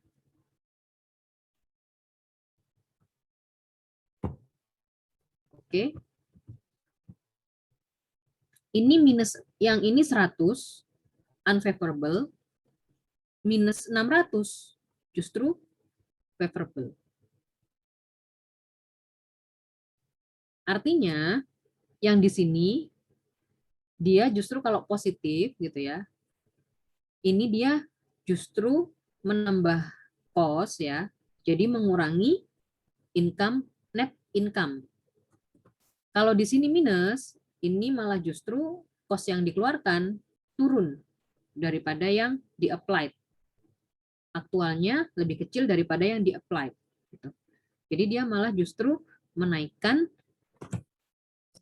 Oke. Ini minus, yang ini 100 unfavorable, minus 600 justru favorable. Artinya yang di sini dia justru kalau positif gitu ya, ini dia justru menambah cost ya, jadi mengurangi income, net income. Kalau di sini minus, ini malah justru cost yang dikeluarkan turun daripada yang di-applied. Aktualnya lebih kecil daripada yang di-applied. Gitu. Jadi dia malah justru menaikkan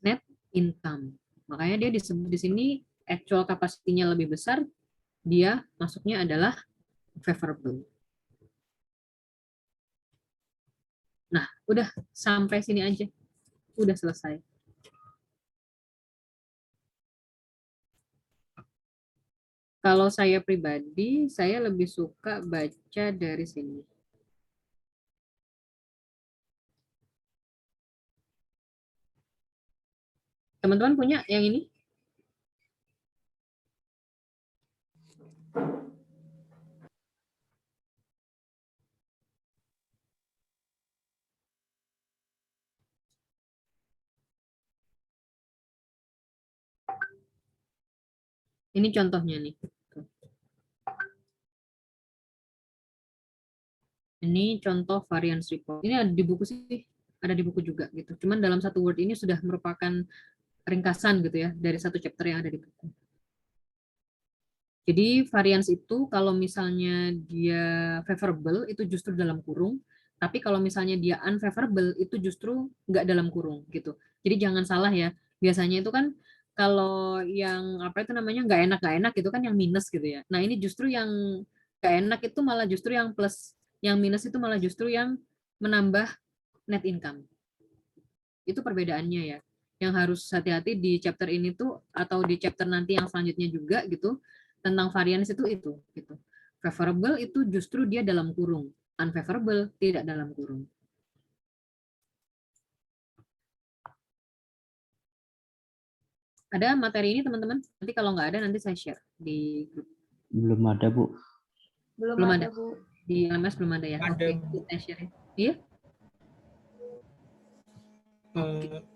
net income. Makanya dia disebut di sini actual capacity-nya lebih besar, dia masuknya adalah favorable. Nah, udah sampai sini aja. Udah selesai. Kalau saya pribadi, saya lebih suka baca dari sini. Teman-teman punya yang ini? Ini contohnya nih. Ini contoh variance report. Ini ada di buku sih, ada di buku juga gitu. Cuman dalam satu Word ini sudah merupakan ringkasan gitu ya dari satu chapter yang ada di buku. Jadi variance itu kalau misalnya dia favorable itu justru dalam kurung, tapi kalau misalnya dia unfavorable itu justru nggak dalam kurung gitu. Jadi jangan salah ya. Biasanya itu kan kalau yang apa itu namanya nggak enak itu kan yang minus gitu ya. Nah ini justru yang nggak enak itu malah justru yang plus, yang minus itu malah justru yang menambah net income. Itu perbedaannya ya. Yang harus hati-hati di chapter ini tuh atau di chapter nanti yang selanjutnya juga gitu tentang variance itu gitu. Favorable itu justru dia dalam kurung, unfavorable tidak dalam kurung. Ada materi ini teman-teman? Nanti kalau nggak ada nanti saya share di grup. Belum ada, Bu. Belum ada. Bu. Di LMS belum ada ya? Ada. Oke, kita share ya. Iya?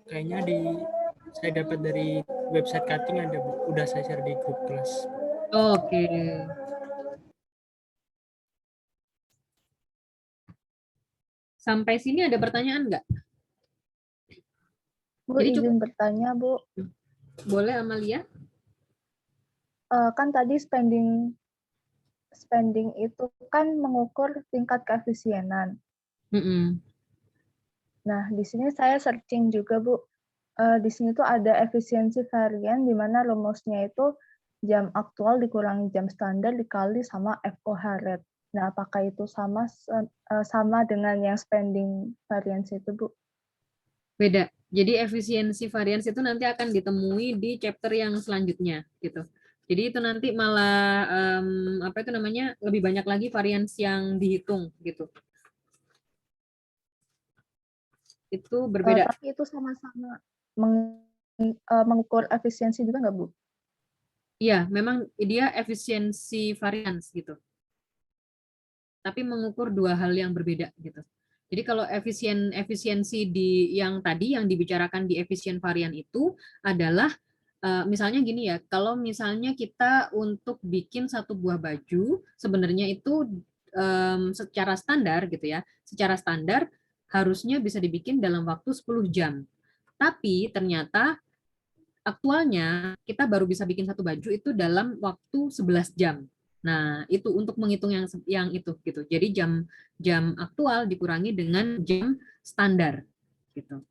Kayaknya saya dapat dari website cutting ada, Bu. Udah saya share di grup kelas. Oke. Sampai sini ada pertanyaan nggak? Bu, Jadi izin bertanya, Bu. Boleh, Amalia? Kan tadi spending itu kan mengukur tingkat keefisienan. Mm-mm. Nah, di sini saya searching juga, Bu. Di sini tuh ada efisiensi varian di mana rumusnya itu jam aktual dikurangi jam standar dikali sama FOH rate. Nah, apakah itu sama dengan yang spending variance itu, Bu? Beda. Jadi efisiensi varians itu nanti akan ditemui di chapter yang selanjutnya gitu. Jadi itu nanti malah apa itu namanya lebih banyak lagi varians yang dihitung gitu. Itu berbeda. Tapi itu sama-sama mengukur efisiensi juga nggak, Bu? Iya, memang dia efisiensi varians gitu. Tapi mengukur dua hal yang berbeda gitu. Jadi kalau efisiensi di yang tadi yang dibicarakan di efisien varian itu adalah misalnya gini ya, kalau misalnya kita untuk bikin satu buah baju, sebenarnya itu secara standar gitu ya, secara standar harusnya bisa dibikin dalam waktu 10 jam. Tapi ternyata aktualnya kita baru bisa bikin satu baju itu dalam waktu 11 jam. Nah, itu untuk menghitung yang itu gitu. Jadi jam aktual dikurangi dengan jam standar gitu.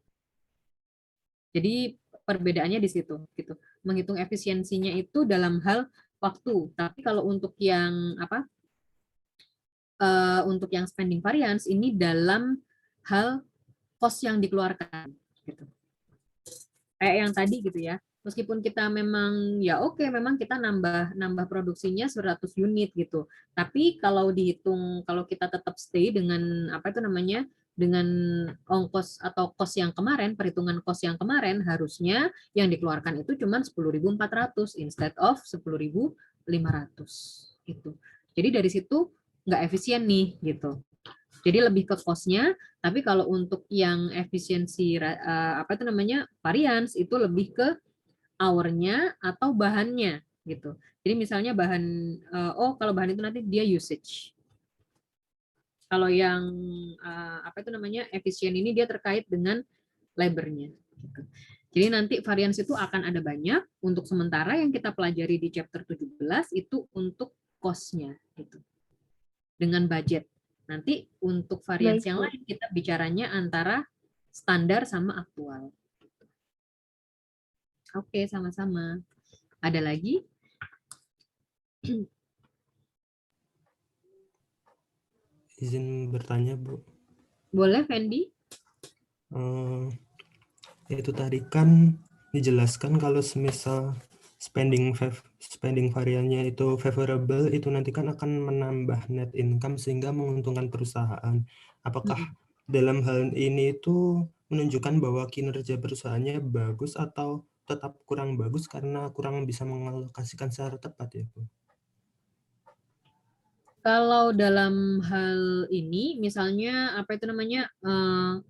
Jadi perbedaannya di situ gitu. Menghitung efisiensinya itu dalam hal waktu. Tapi kalau untuk yang apa? Untuk yang spending variance ini dalam hal cost yang dikeluarkan gitu. Kayak yang tadi gitu ya. Meskipun kita memang ya oke, memang kita nambah produksinya 100 unit gitu. Tapi kalau dihitung kalau kita tetap stay dengan apa itu namanya? Dengan ongkos atau kos yang kemarin, perhitungan kos yang kemarin harusnya yang dikeluarkan itu cuma 10.400 instead of 10.500 gitu. Jadi dari situ nggak efisien nih gitu. Jadi lebih ke cost-nya, tapi kalau untuk yang efisiensi apa itu namanya variance itu lebih ke hour-nya atau bahannya gitu. Jadi misalnya bahan kalau bahan itu nanti dia usage. Kalau yang apa itu namanya efisien ini dia terkait dengan labor-nya. Gitu. Jadi nanti variance itu akan ada banyak. Untuk sementara yang kita pelajari di chapter 17 itu untuk cost-nya gitu. Dengan budget. Nanti untuk varians yang lain kita bicaranya antara standar sama aktual. Oke, sama-sama. Ada lagi? Izin bertanya, Bu. Boleh, Fendi? Itu tadi kan dijelaskan kalau semisal spending variannya itu favorable, itu nanti kan akan menambah net income sehingga menguntungkan perusahaan. Apakah dalam hal ini itu menunjukkan bahwa kinerja perusahaannya bagus atau tetap kurang bagus karena kurang bisa mengalokasikan secara tepat ya, Bu? Kalau dalam hal ini, misalnya apa itu namanya?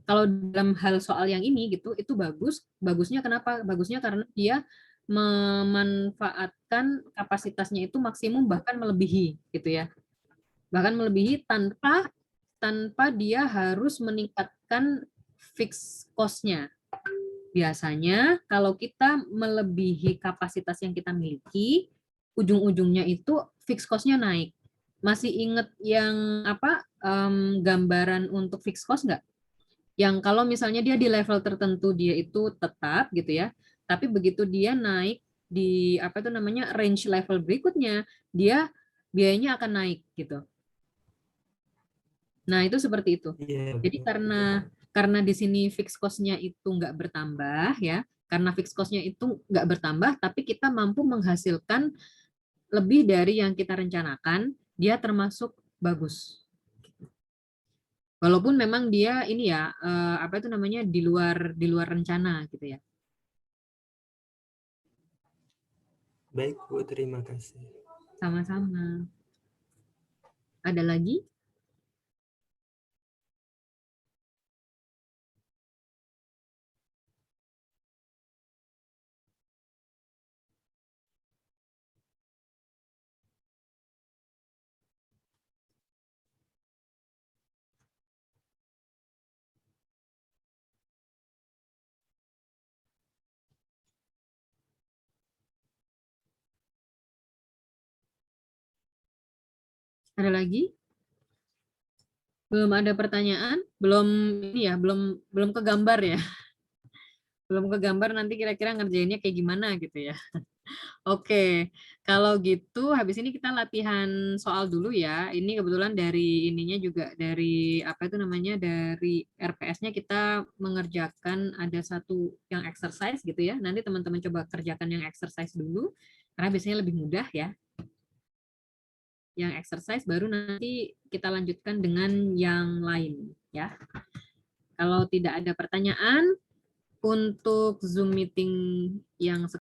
Kalau dalam hal soal yang ini gitu, itu bagus. Bagusnya kenapa? Bagusnya karena dia memanfaatkan kapasitasnya itu maksimum bahkan melebihi gitu ya. Bahkan melebihi tanpa dia harus meningkatkan fixed cost-nya. Biasanya kalau kita melebihi kapasitas yang kita miliki, ujung-ujungnya itu fixed cost-nya naik. Masih ingat yang apa gambaran untuk fixed cost nggak? Yang kalau misalnya dia di level tertentu dia itu tetap gitu ya, tapi begitu dia naik di apa itu namanya range level berikutnya, dia biayanya akan naik gitu. Nah, itu seperti itu. Jadi karena di sini fixed cost-nya itu nggak bertambah ya, karena fixed cost-nya itu nggak bertambah, tapi kita mampu menghasilkan lebih dari yang kita rencanakan, dia termasuk bagus. Walaupun memang dia ini ya apa itu namanya di luar rencana gitu ya. Baik, Bu, terima kasih. Sama-sama. Ada lagi? Ada lagi? Belum ada pertanyaan? Belum ini ya, belum kegambar ya. Belum kegambar nanti kira-kira ngerjainnya kayak gimana gitu ya. Oke, kalau gitu habis ini kita latihan soal dulu ya. Ini kebetulan dari ininya juga dari apa itu namanya dari RPS-nya kita mengerjakan ada satu yang exercise gitu ya. Nanti teman-teman coba kerjakan yang exercise dulu karena biasanya lebih mudah ya. Yang exercise baru nanti kita lanjutkan dengan yang lain ya. Kalau tidak ada pertanyaan untuk Zoom meeting yang